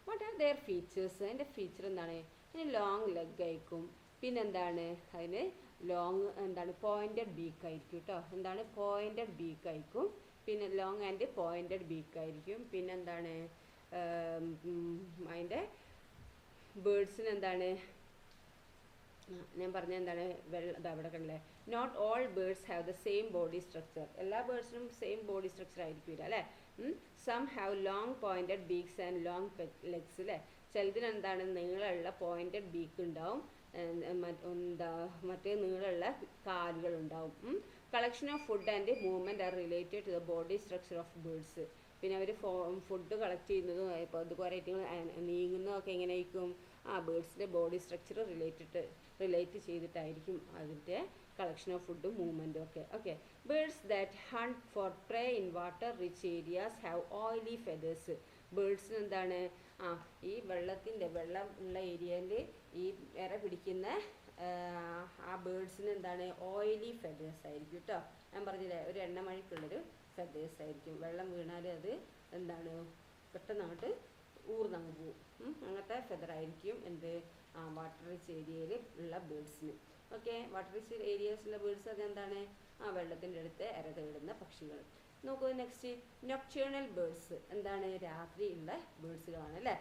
വാട്ട് ആർ ദെയർ ഫീച്ചേഴ്സ്, അതിൻ്റെ ഫീച്ചർ എന്താണ്? അതിന് ലോങ് ലെഗ് ആയിരിക്കും. പിന്നെന്താണ്, അതിന് ലോങ് എന്താണ് പോയിൻറ്റഡ് ബീക്ക് ആയിരിക്കും കേട്ടോ. എന്താണ് പോയിൻറ്റഡ് ബീക്ക് ആയിരിക്കും. പിന്നെ ലോങ് ആൻഡ് പോയിൻറ്റഡ് ബീക്ക് ആയിരിക്കും. പിന്നെന്താണ് അതിൻ്റെ ബേർഡ്സിന് എന്താണ് ഞാൻ പറഞ്ഞ എന്താണ്, അവിടെ കണ്ടല്ലേ, not all birds have the same body structure. എല്ലാ ബേർഡ്സിനും സെയിം ബോഡി സ്ട്രക്ചർ ആയിരിക്കില്ല അല്ലേ. Some have long pointed beaks and long legs അല്ലേ. ചിലതിന് എന്താണ് നീളമുള്ള പോയിൻറ്റഡ് ബീക്ക് ഉണ്ടാവും, മറ്റേ നീളമുള്ള കാലുകളുണ്ടാവും. Collection of food and movement are related to the body structure of birds. പിന്നെ അവർ ഫുഡ് കളക്ട് ചെയ്യുന്നതും ഇപ്പോൾ അതുപോലെ നീങ്ങുന്നതൊക്കെ എങ്ങനെയായിരിക്കും, ബേർഡ്സിൻ്റെ ബോഡി സ്ട്രക്ചർ റിലേറ്റ് ചെയ്തിട്ടായിരിക്കും അതിൻ്റെ കളക്ഷൻ ഓഫ് ഫുഡും മൂവ്മെൻറ്റും ഒക്കെ. Okay, birds that hunt for prey in water rich areas have oily feathers. ബേർഡ്സിന് എന്താണ്, ഈ വെള്ളം ഉള്ള ഏരിയയിൽ ഈ ഇര പിടിക്കുന്ന ആ ബേർഡ്സിന് എന്താണ് ഓയിലി ഫെദേഴ്സ് ആയിരിക്കും കേട്ടോ. ഞാൻ പറഞ്ഞില്ലേ, ഒരു എണ്ണമഴക്കുള്ളൊരു ഫെദേഴ്സ് ആയിരിക്കും. വെള്ളം വീണാൽ അത് എന്താണ് പെട്ടെന്ന് അങ്ങോട്ട് ഊർന്നങ്ങ് പോവും. അങ്ങനത്തെ ഫെദറായിരിക്കും എന്ത് വാട്ടർ റിച്ച് ഏരിയയിൽ ഉള്ള ബേർഡ്സിന്. ഓക്കെ, വാട്ടർ റിച്ച് ഏരിയാസിലുള്ള ബേർഡ്സ് അതെന്താണ് വെള്ളത്തിൻ്റെ അടുത്ത് ഇര തേടുന്ന പക്ഷികൾ. നോക്കൂ, നെക്സ്റ്റ് നൊക്ടേണൽ ബേർഡ്സ്. എന്താണ് രാത്രി ഉള്ള ബേർഡ്സുകളാണ് അല്ലേ.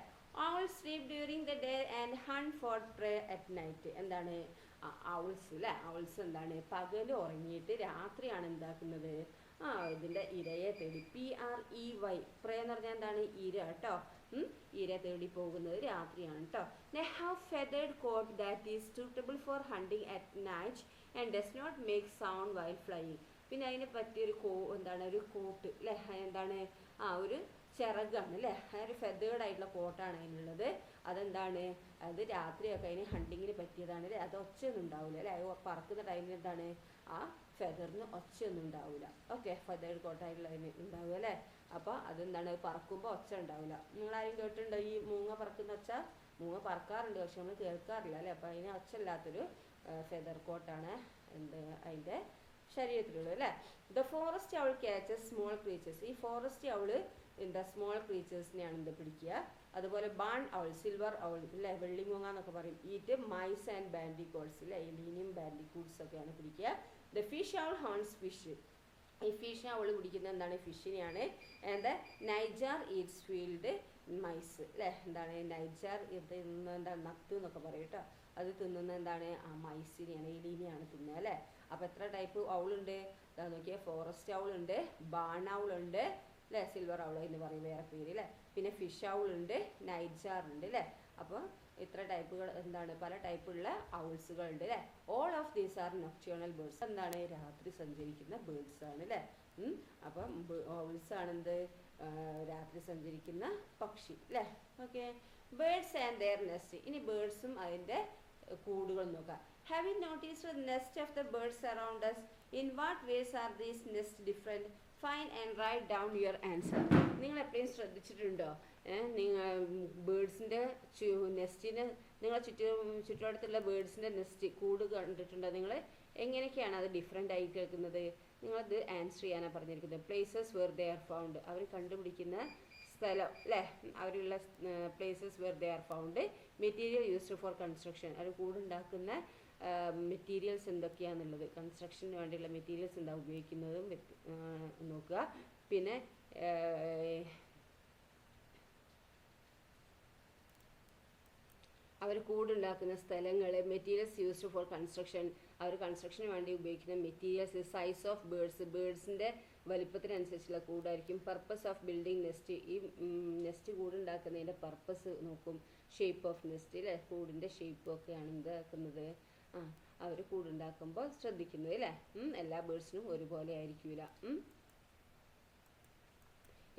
All sleep during the day and hunt for pray at night. എന്താണ് ഔൾസ് അല്ലേ. ഔൾസ് എന്താണ് പകൽ ഉറങ്ങിയിട്ട് രാത്രിയാണ് എന്താക്കുന്നത്, ഇതിൻ്റെ ഇരയെ തേടി. PREY, പ്രേ എന്ന് പറഞ്ഞാൽ എന്താണ് ഇര കേട്ടോ. ഇര തേടി പോകുന്നത് രാത്രിയാണ് കേട്ടോ. They have feathered coat that is suitable for hunting at night and does not make sound while flying. പിന്നെ അതിന് പറ്റിയൊരു എന്താണ് ഒരു കോട്ട് അല്ലേ, എന്താണ് ഒരു ചിറകാണ് അല്ലേ. ഒരു ഫെതേർഡ് ആയിട്ടുള്ള കോട്ടാണ് അതിനുള്ളത്. അതെന്താണ്, അത് രാത്രിയൊക്കെ അതിന് ഹണ്ടിങ്ങിന് പറ്റിയതാണ് അല്ലേ. അത് ഒച്ചയൊന്നും ഉണ്ടാവില്ല അല്ലേ. പറക്കുന്ന ടൈമിൽ എന്താണ് ഫെദറിന് ഒച്ചയൊന്നും ഉണ്ടാവില്ല. ഓക്കെ, ഫെതേർഡ് കോട്ടായിട്ടുള്ളതിന് ഉണ്ടാവുക അല്ലേ. അപ്പോൾ അതെന്താണ് പറക്കുമ്പോൾ ഒച്ച ഉണ്ടാവില്ല. നിങ്ങളാരും കേട്ടിട്ടുണ്ടോ ഈ മൂങ്ങ പറക്കുന്ന ഒച്ച? മൂങ്ങ പറക്കാറുണ്ട്, പക്ഷെ നമ്മൾ കേൾക്കാറില്ല അല്ലേ. അപ്പോൾ അതിന് ഒച്ചല്ലാത്തൊരു ഫെദർ കോട്ടാണ് അതിൻ്റെ ശരീരത്തിലുള്ളത് അല്ലേ. The forest owl catches small creatures. ഈ ഫോറസ്റ്റ് ഔള് എന്താ സ്മോൾ ക്രീച്ചേഴ്സിനെയാണ് എന്ത് പിടിക്കുക. അതുപോലെ ബാൺ ഔൾ, സിൽവർ ഔൾ അല്ലേ, വെള്ളിമൂങ്ങ എന്നൊക്കെ പറയും. ഈറ്റ് മൈസ് ആൻഡ് ബാൻഡിക്കോട്സ് അല്ലേ, എലീനിയം ബാൻഡിക്കൂട്ട്സ് ഒക്കെയാണ് പിടിക്കുക. The fish owl horns fish. ഈ ഫിഷ് ഔൾ പിടിക്കുന്നത് എന്താണ്, ഫിഷിനെയാണ്. ആൻഡ് നൈജാർ ഈറ്റ്സ് ഫീൽഡ് മൈസ് അല്ലേ. എന്താണ് നൈജാർ ഇത് എന്താണ് നത്ത് എന്നൊക്കെ പറയും കേട്ടോ. അത് തിന്നുന്ന എന്താണ് മൈസിനെയാണ്, എലീനെയാണ് തിന്നുക അല്ലേ. അപ്പോൾ എത്ര ടൈപ്പ് ഔളുണ്ട് നോക്കിയാൽ, ഫോറസ്റ്റ് ഔളുണ്ട്, ബാൺ ഔളുണ്ട് അല്ലേ, സിൽവർ ഔൾ എന്ന് പറയും വേറെ പേര് അല്ലേ. പിന്നെ ഫിഷ് ഔളുണ്ട്, നൈജാർ ഉണ്ട് അല്ലേ. അപ്പോൾ ഇത്ര ടൈപ്പുകൾ എന്താണ് പല ടൈപ്പുള്ള ഔൾസുകളുണ്ട് അല്ലേ. All of these are nocturnal birds. എന്താണ് രാത്രി സഞ്ചരിക്കുന്ന ബേർഡ്സ് ആണ് അല്ലേ. അപ്പം ഔൾസ് ആണെന്ത് രാത്രി സഞ്ചരിക്കുന്ന പക്ഷി അല്ലേ. Okay, birds and their nest. ഇനി ബേർഡ്സും അതിൻ്റെ കൂടുകൾ നോക്കാം. Have you noticed the nest of the birds around us? In what ways are these nest different? Find and write down your answer. നിങ്ങൾ എപ്പോഴും ശ്രദ്ധിച്ചിട്ടുണ്ടോ, നിങ്ങൾ ബേർഡ്സിൻ്റെ നെസ്റ്റിന് നിങ്ങളെ ചുറ്റുവട്ടത്തുള്ള ബേർഡ്സിൻ്റെ നെസ്റ്റ് കൂട് കണ്ടിട്ടുണ്ടോ നിങ്ങൾ? എങ്ങനെയൊക്കെയാണ് അത് ഡിഫറെൻ്റ് ആയി കേൾക്കുന്നത്? നിങ്ങളത് ആൻസർ ചെയ്യാനാണ് പറഞ്ഞിരിക്കുന്നത്. Places where they are found. അവർ കണ്ടുപിടിക്കുന്ന സ്ഥലം അല്ലേ, അവരുള്ള places where they are found. Material used for construction. അവർ കൂടുണ്ടാക്കുന്ന മെറ്റീരിയൽസ് എന്തൊക്കെയാണെന്നുള്ളത്, കൺസ്ട്രക്ഷന് വേണ്ടിയുള്ള മെറ്റീരിയൽസ് എന്താ ഉപയോഗിക്കുന്നതും നോക്കുക. പിന്നെ അവർ കൂടുണ്ടാക്കുന്ന സ്ഥലങ്ങൾ, മെറ്റീരിയൽസ് യൂസ്ഡ് ഫോർ കൺസ്ട്രക്ഷൻ, അവർ കൺസ്ട്രക്ഷന് വേണ്ടി ഉപയോഗിക്കുന്ന മെറ്റീരിയൽസ്, സൈസ് ഓഫ് ബേർഡ്സ്, ബേർഡ്സിൻ്റെ വലിപ്പത്തിനനുസരിച്ചുള്ള കൂടായിരിക്കും. പർപ്പസ് ഓഫ് ബിൽഡിംഗ് നെസ്റ്റ്, ഈ നെസ്റ്റ് കൂടുണ്ടാക്കുന്നതിൻ്റെ പർപ്പസ് നോക്കും. ഷേപ്പ് ഓഫ് നെസ്റ്റ് അല്ലേ, കൂടിൻ്റെ ഷേപ്പ് ഒക്കെയാണ് എന്താക്കുന്നത് അവർ കൂടുണ്ടാക്കുമ്പോൾ ശ്രദ്ധിക്കുന്നത് അല്ലേ. എല്ലാ ബേർഡ്സിനും ഒരുപോലെ ആയിരിക്കില്ല.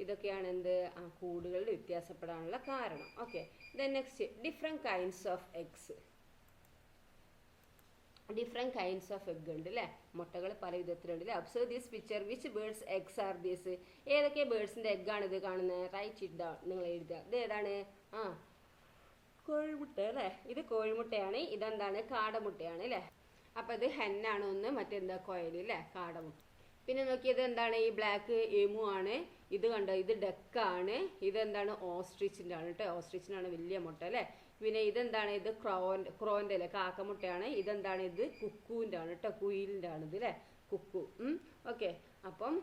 ഇതൊക്കെയാണ് എന്ത് കൂടുകളിൽ വ്യത്യാസപ്പെടാനുള്ള കാരണം. Okay, then next different kinds of eggs. Different kinds of egg ഉണ്ട് അല്ലേ, മുട്ടകൾ പല വിധത്തിലുണ്ട് അല്ലേ. Observe this picture. Which birds eggs are these? ഏതൊക്കെ ബേർഡ്സിൻ്റെ എഗ്ഗാണ് ഇത് കാണുന്നത്? Write it down. നിങ്ങൾ എഴുതുക. ഇത് ഏതാണ്? കോഴിമുട്ട അല്ലേ. ഇത് കോഴിമുട്ടയാണ്. ഇതെന്താണ്? കാടമുട്ടയാണ് അല്ലേ. അപ്പോൾ ഇത് ഹെന്നാണ് ഒന്ന്, മറ്റെന്താ കോയൽ അല്ലേ, കാടമുട്ട. പിന്നെ നോക്കിയത് എന്താണ്? ഈ ബ്ലാക്ക് എമു ആണ്. ഇത് കണ്ടോ, ഇത് ഡക്കാണ്. ഇതെന്താണ്? ഓസ്ട്രിച്ചിൻ്റെ ആണ് കേട്ടോ. ഓസ്ട്രിച്ചിനാണ് വലിയ മുട്ട അല്ലേ. പിന്നെ ഇതെന്താണ്? ഇത് ക്രോൻ്റെ അല്ലേ, കാക്കമുട്ടയാണ്. ഇതെന്താണ്? ഇത് കുക്കുവിൻ്റെ ആണ് കേട്ടോ, കുയിലിൻ്റെ ആണ് ഇത് അല്ലേ, കുക്കു. ഓക്കെ, അപ്പം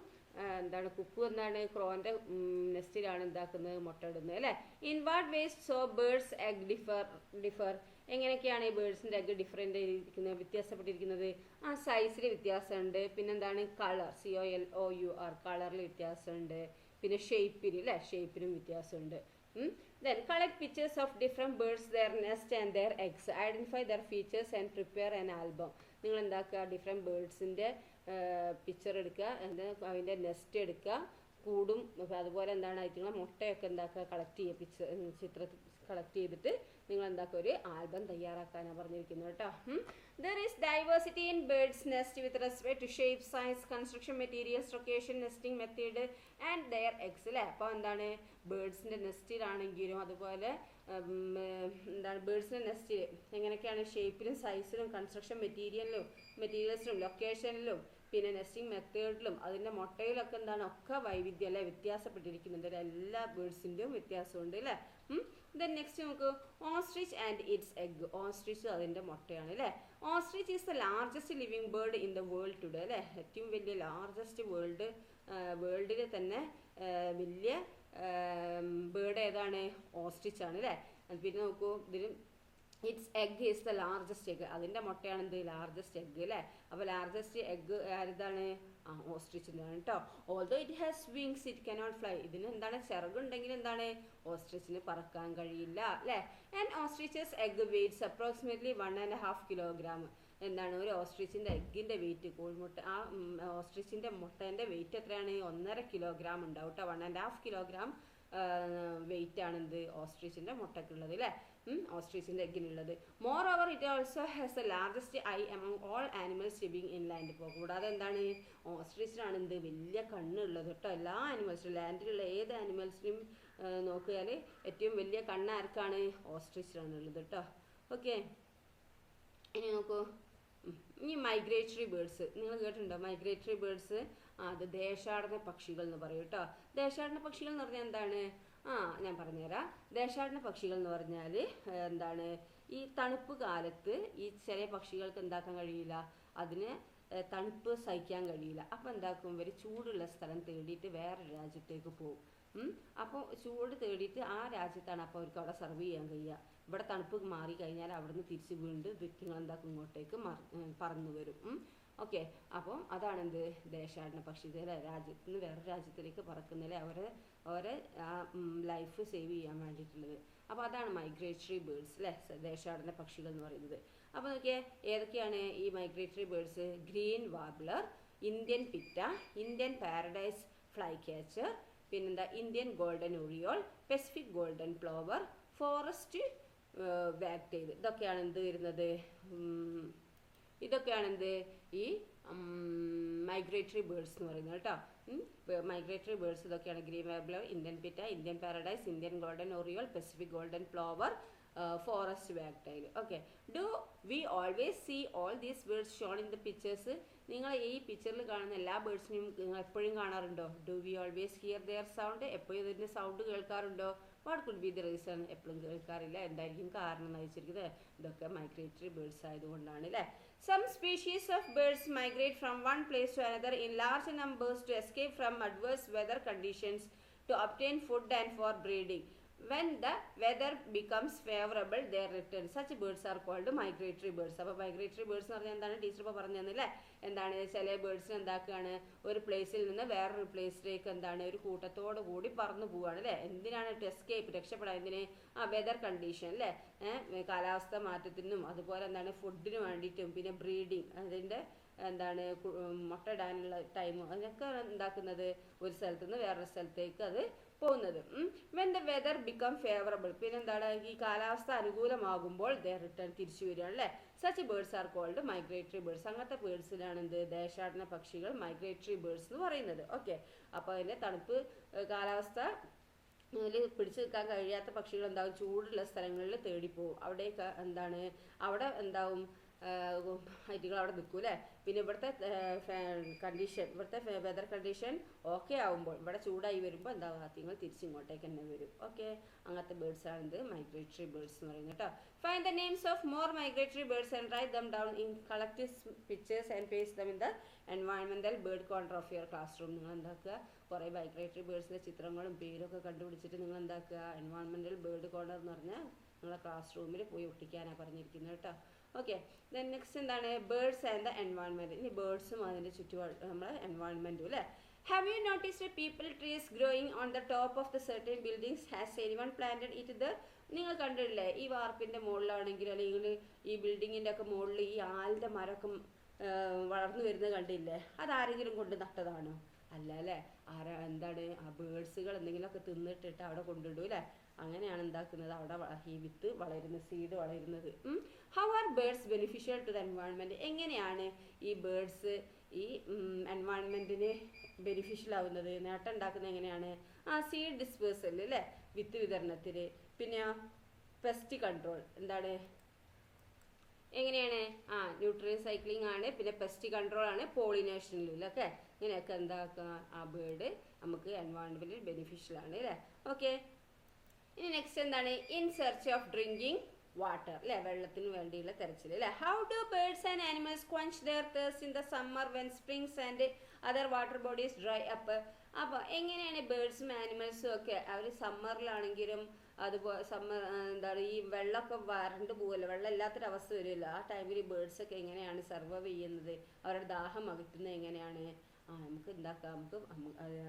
എന്താണ് കുക്കു എന്താണ്? ക്രോൻ്റെ നെസ്റ്റിലാണ് എന്താക്കുന്നത്, മുട്ട ഇടുന്നത് അല്ലേ. In what vase so birds egg differ? എങ്ങനെയൊക്കെയാണ് ഈ ബേർഡ്സിൻ്റെ എഗ് ഡിഫറെൻ്റ് ഇരിക്കുന്നത്, വ്യത്യാസപ്പെട്ടിരിക്കുന്നത്? സൈസിൽ വ്യത്യാസമുണ്ട്. പിന്നെന്താണ്? കളർ, COLOUR, കളറിൽ വ്യത്യാസമുണ്ട്. പിന്നെ ഷേപ്പിൽ അല്ലേ, ഷേപ്പിനും വ്യത്യാസമുണ്ട്. Then collect pictures of different birds, their nest and their eggs. Identify their features and prepare an album. നിങ്ങൾ എന്താക്കുക, ഡിഫറെൻറ്റ് ബേർഡ്സിൻ്റെ പിക്ചർ എടുക്കുക, അതിൻ്റെ നെസ്റ്റ് എടുക്കുക, കൂടും അതുപോലെ എന്താണ് ആയിട്ടുള്ള മുട്ടയൊക്കെ എന്താക്കുക കളക്ട് ചെയ്യുക, ചിത്രത്തിൽ കളക്ട് ചെയ്തിട്ട് നിങ്ങൾ എന്താക്കുക ഒരു ആൽബം തയ്യാറാക്കാനാണ് പറഞ്ഞിരിക്കുന്നത് കേട്ടോ. There is diversity in birds' nest with respect to shape, size, construction materials, location, nesting method and their eggs അല്ലേ. അപ്പോൾ എന്താണ് ബേർഡ്സിൻ്റെ നെസ്റ്റിലാണെങ്കിലും അതുപോലെ എന്താണ് ബേർഡ്സിൻ്റെ നെസ്റ്റിൽ എങ്ങനെയൊക്കെയാണ് ഷേപ്പിലും സൈസിലും കൺസ്ട്രക്ഷൻ മെറ്റീരിയൽസിലും ലൊക്കേഷനിലും പിന്നെ നെസ്റ്റിംഗ് മെത്തേഡിലും അതിൻ്റെ മുട്ടയിലൊക്കെ എന്താണ് ഒക്കെ വൈവിധ്യം അല്ലേ, വ്യത്യാസപ്പെട്ടിരിക്കുന്നുണ്ട്. എല്ലാ ബേർഡ്സിൻ്റെയും വ്യത്യാസമുണ്ട് അല്ലേ. ദെൻ നെക്സ്റ്റ് നമുക്ക് ostrich and it's egg. Ostrich അതിൻ്റെ മുട്ടയാണ് അല്ലേ. Ostrich is the largest living bird in the world today അല്ലേ. ഏറ്റവും വലിയ ലാർജസ്റ്റ് വേൾഡിലെ തന്നെ വലിയ ബേർഡ് ഏതാണ്? ഓസ്ട്രിച്ച് ആണ് അല്ലേ. പിന്നെ നോക്കൂ, ഇതിൽ it's egg is the largest egg. അതിൻ്റെ മുട്ടയാണ് എന്ത്? ലാർജസ്റ്റ് എഗ് അല്ലേ. അപ്പോൾ ലാർജസ്റ്റ് എഗ് ആരുതാണ്? ഓസ്ട്രിച്ചിൻ്റെ ആണ് കേട്ടോ. Although it has wings it cannot fly. ഇതിന് എന്താണ്? ചിറകുണ്ടെങ്കിൽ എന്താണ്? ഓസ്ട്രിച്ചിന് പറക്കാൻ കഴിയില്ല അല്ലേ. And ostriches egg weights approximately 1.5 kilogram. എന്താണ്? ഒരു ഓസ്ട്രിച്ചിൻ്റെ എഗ്ഗിൻ്റെ വെയിറ്റ്, കോഴിമുട്ട ഓസ്ട്രിച്ചിൻ്റെ മുട്ടേൻ്റെ വെയിറ്റ് എത്രയാണ്? 1.5 kilogram ഉണ്ടാവും കേട്ടോ. 1.5 kilogram വെയിറ്റ് ആണ് എന്ത്? ഓസ്ട്രിച്ചിൻ്റെ മുട്ടയ്ക്കുള്ളത് അല്ലേ. ഓസ്ട്രിച്ചിൻ്റെ എഗ്ഗിനുള്ളത്. Moreover it also has the largest eye among all animals living in land. ഇപ്പോൾ കൂടാതെ എന്താണ്, ഓസ്ട്രിച്ചിനാണ് എന്ത് വലിയ കണ്ണുള്ളത് കേട്ടോ. എല്ലാ ആനിമൽസിനും, ലാൻഡിലുള്ള ഏത് ആനിമൽസിനും നോക്കിയാൽ ഏറ്റവും വലിയ കണ്ണ് ആർക്കാണ്? ഓസ്ട്രിച്ചിനാണുള്ളത് കേട്ടോ. ഓക്കെ, ഇനി നോക്കൂ. ഇനി മൈഗ്രേറ്ററി ബേർഡ്സ് നിങ്ങൾ കേട്ടിട്ടുണ്ടോ? മൈഗ്രേറ്ററി ബേർഡ്സ് അത് ദേശാടന പക്ഷികൾ എന്ന് പറയും കേട്ടോ. ദേശാടന പക്ഷികൾ എന്ന് പറഞ്ഞാൽ എന്താണ്? ഞാൻ പറഞ്ഞുതരാം. ദേശാടന പക്ഷികൾ എന്ന് പറഞ്ഞാൽ എന്താണ്, ഈ തണുപ്പ് കാലത്ത് ഈ ചെറിയ പക്ഷികൾക്ക് എന്താക്കാൻ കഴിയില്ല, അതിന് തണുപ്പ് സഹിക്കാൻ കഴിയില്ല. അപ്പോൾ എന്താക്കും, ഇവർ ചൂടുള്ള സ്ഥലം തേടിയിട്ട് വേറെ രാജ്യത്തേക്ക് പോകും. അപ്പോൾ ചൂട് തേടിയിട്ട് ആ രാജ്യത്താണ് അപ്പോൾ അവർക്ക് അവിടെ സർവ് ചെയ്യാൻ കഴിയുക. ഇവിടെ തണുപ്പ് മാറി കഴിഞ്ഞാൽ അവിടുന്ന് തിരിച്ച് വീണ്ടും നിങ്ങൾ എന്താക്കും, ഇങ്ങോട്ടേക്ക് പറന്നു വരും. ഓക്കെ, അപ്പം അതാണ് എന്ത്, ദേശാടന പക്ഷി. രാജ്യത്ത് നിന്ന് വേറെ രാജ്യത്തിലേക്ക് പറക്കുന്നതിൽ അവരെ ലൈഫ് സേവ് ചെയ്യാൻ വേണ്ടിയിട്ടുള്ളത്. അപ്പോൾ അതാണ് മൈഗ്രേറ്ററി ബേർഡ്സ് അല്ലേ, ദേശാടന പക്ഷികൾ എന്ന് പറയുന്നത്. അപ്പോൾ നോക്കിയാൽ ഏതൊക്കെയാണ് ഈ migratory birds? Green warbler, Indian pitta, Indian paradise flycatcher, പിന്നെന്താ Indian golden oriole, Pacific golden plover, forest wagtail. ഇതൊക്കെയാണ് എന്ത് വരുന്നത്, ഇതൊക്കെയാണ് എന്ത് ഈ മൈഗ്രേറ്ററി ബേർഡ്സ് എന്ന് പറയുന്നത് കേട്ടോ. മൈഗ്രേറ്ററി ബേർഡ്സ് ഇതൊക്കെയാണ്: green warbler, Indian pitta, Indian paradise, Indian golden oriole, Pacific golden plover, forest wagtail. Okay, do we always see all these birds shown in the pictures? നിങ്ങൾ ഈ പിക്ചറിൽ കാണുന്ന എല്ലാ ബേർഡ്സിനെയും നിങ്ങൾ എപ്പോഴും കാണാറുണ്ടോ? Do we always hear their sound? എപ്പോഴും ഇതിൻ്റെ സൗണ്ട് കേൾക്കാറുണ്ടോ? What could be the reason? എപ്പോഴും കേൾക്കാറില്ല. എന്തായിരിക്കും കാരണം എന്ന് വെച്ചിരിക്കുന്നത്? ഇതൊക്കെ മൈഗ്രേറ്ററി ബേർഡ്സ് ആയതുകൊണ്ടാണ് അല്ലേ. Some species of birds migrate from one place to another in large numbers to escape from adverse weather conditions to obtain food and for breeding. When the weather becomes favorable, they return. Such birds are called migratory birds. അപ്പോൾ മൈഗ്രേറ്ററി ബേർഡ്സ് എന്ന് പറഞ്ഞാൽ എന്താണ്? ടീച്ചർ ഇപ്പോൾ പറഞ്ഞു തന്നില്ലേ എന്താണ്? ചില ബേർഡ്സിന് എന്താക്കുകയാണ്, ഒരു പ്ലേസിൽ നിന്ന് വേറൊരു പ്ലേസിലേക്ക് എന്താണ് ഒരു കൂട്ടത്തോടു കൂടി പറന്നു പോവുകയാണ് അല്ലേ. എന്തിനാണ്? ടു എസ്കേപ്പ്, രക്ഷപ്പെടാൻ. എന്തിന്? വെതർ കണ്ടീഷൻ അല്ലേ, കാലാവസ്ഥ മാറ്റത്തിനും അതുപോലെ എന്താണ് ഫുഡിന് വേണ്ടിയിട്ടും പിന്നെ ബ്രീഡിങ്, അതിൻ്റെ എന്താണ് മുട്ട ഇടാനുള്ള ടൈമും അതിനൊക്കെ ഉണ്ടാക്കുന്നത് ഒരു സ്ഥലത്ത് നിന്ന് വേറൊരു സ്ഥലത്തേക്ക് അത് പോകുന്നത്. When the weather become favourable, പിന്നെ എന്താണ് ഈ കാലാവസ്ഥ അനുകൂലമാകുമ്പോൾ ദേ റിട്ടേൺ, തിരിച്ചു വരികയാണ് അല്ലേ. Such birds are called migratory birds. അങ്ങനത്തെ ബേർഡ്സിലാണ് എന്ത് ദേശാടന പക്ഷികൾ മൈഗ്രേറ്ററി ബേർഡ്സ് എന്ന് പറയുന്നത്. ഓക്കെ, അപ്പോൾ അതിൻ്റെ തണുപ്പ് കാലാവസ്ഥ പിടിച്ചു നിൽക്കാൻ കഴിയാത്ത പക്ഷികൾ എന്താകും, ചൂടുള്ള സ്ഥലങ്ങളിൽ തേടിപ്പോവും. അവിടേക്ക് എന്താണ് അവിടെ എന്താവും ഐറ്റുകൾ അവിടെ നിൽക്കും അല്ലേ. പിന്നെ ഇവിടുത്തെ കണ്ടീഷൻ, ഇവിടുത്തെ വെതർ കണ്ടീഷൻ ഓക്കെ ആവുമ്പോൾ, ഇവിടെ ചൂടായി വരുമ്പോൾ എന്താവും, ആദ്യങ്ങൾ തിരിച്ചിങ്ങോട്ടേക്ക് തന്നെ വരും. ഓക്കെ, അങ്ങനത്തെ ബേർഡ്സ് ആണ് ഇത് മൈഗ്രേറ്ററി ബേർഡ്സ് എന്ന് പറയുന്നത് കേട്ടോ. Find the names of more migratory birds and write them down in collective pictures and paste them in the എൻവയോൺമെന്റൽ bird corner of your classroom. നിങ്ങൾ എന്താക്കുക, കുറേ മൈഗ്രേറ്ററി ബേർഡ്സിൻ്റെ ചിത്രങ്ങളും പേരൊക്കെ കണ്ടുപിടിച്ചിട്ട് നിങ്ങൾ എന്താക്കുക, എൻവയോൺമെന്റൽ ബേർഡ് കോർണർ എന്ന് പറഞ്ഞാൽ നിങ്ങളെ ക്ലാസ് റൂമിൽ പോയി ഒട്ടിക്കാനാണ് പറഞ്ഞിരിക്കുന്നത് കേട്ടോ. ഓക്കെ, ദെൻ നെക്സ്റ്റ് എന്താണ്? Birds and the environment. ഇനി ബേർഡ്സും അതിൻ്റെ ചുറ്റുപാട് നമ്മളെ എൻവയോൺമെൻറ്റും അല്ലേ. Have you noticed people trees growing on the top of the certain buildings? Has anyone planted it the? നിങ്ങൾ കണ്ടിട്ടില്ലേ ഈ വാർപ്പിൻ്റെ മുകളിലാണെങ്കിലും അല്ലെങ്കിൽ ഈ ബിൽഡിങ്ങിൻ്റെ ഒക്കെ മുകളിൽ ഈ ആലിൻ്റെ മരമൊക്കെ വളർന്നു വരുന്നത് കണ്ടില്ലേ? അതാരെങ്കിലും കൊണ്ട് നട്ടതാണോ? അല്ല അല്ലേ. എന്താണ് ആ ബേർഡ്സുകൾ എന്തെങ്കിലുമൊക്കെ തിന്നിട്ടിട്ട് അവിടെ കൊണ്ടിടും അല്ലേ. അങ്ങനെയാണ് എന്താക്കുന്നത്, അവിടെ ഈ വിത്ത് വളരുന്നത്, സീഡ് വളരുന്നത്. How are birds beneficial to the environment? എങ്ങനെയാണ് ഈ ബേർഡ്സ് ഈ എൻവയോൺമെൻറ്റിന് ബെനിഫിഷ്യൽ ആവുന്നത്, നേട്ടം ഉണ്ടാക്കുന്നത് എങ്ങനെയാണ്? സീഡ് ഡിസ്പേഴ്സൽ അല്ലേ, വിത്ത് വിതരണത്തിൽ. പിന്നെ പെസ്റ്റ് കൺട്രോൾ എന്താണ്, എങ്ങനെയാണ്? ന്യൂട്രിയൻ സൈക്ലിംഗ് ആണ്, പിന്നെ പെസ്റ്റ് കൺട്രോൾ ആണ്, പോളിനേഷനിലൊക്കെ ഇങ്ങനെയൊക്കെ എന്താക്കുക, ആ ബേർഡ് നമുക്ക് എൻവയോൺമെൻറ്റിൽ ബെനിഫിഷ്യൽ ആണ് അല്ലേ. ഓക്കെ, ഇനി നെക്സ്റ്റ് എന്താണ്? In search of drinking water അല്ലേ, വെള്ളത്തിന് വേണ്ടിയുള്ള തെരച്ചിൽ അല്ലേ. How do birds and animals quench their thirst in the summer when springs and other water bodies dry up? അപ്പോൾ എങ്ങനെയാണ് ബേർഡ്സും ആനിമൽസും ഒക്കെ അവർ സമ്മറിലാണെങ്കിലും അതുപോലെ എന്താണ് ഈ വെള്ളമൊക്കെ വരണ്ട് പോകല്ലോ, വെള്ളം ഇല്ലാത്തൊരവസ്ഥ വരുമല്ലോ, ആ ടൈമിൽ ബേർഡ്സൊക്കെ എങ്ങനെയാണ് സർവൈവ് ചെയ്യുന്നത്, അവരുടെ ദാഹം അകറ്റുന്നത് എങ്ങനെയാണ്? നമുക്ക് ഉണ്ടാക്കാം, നമുക്ക്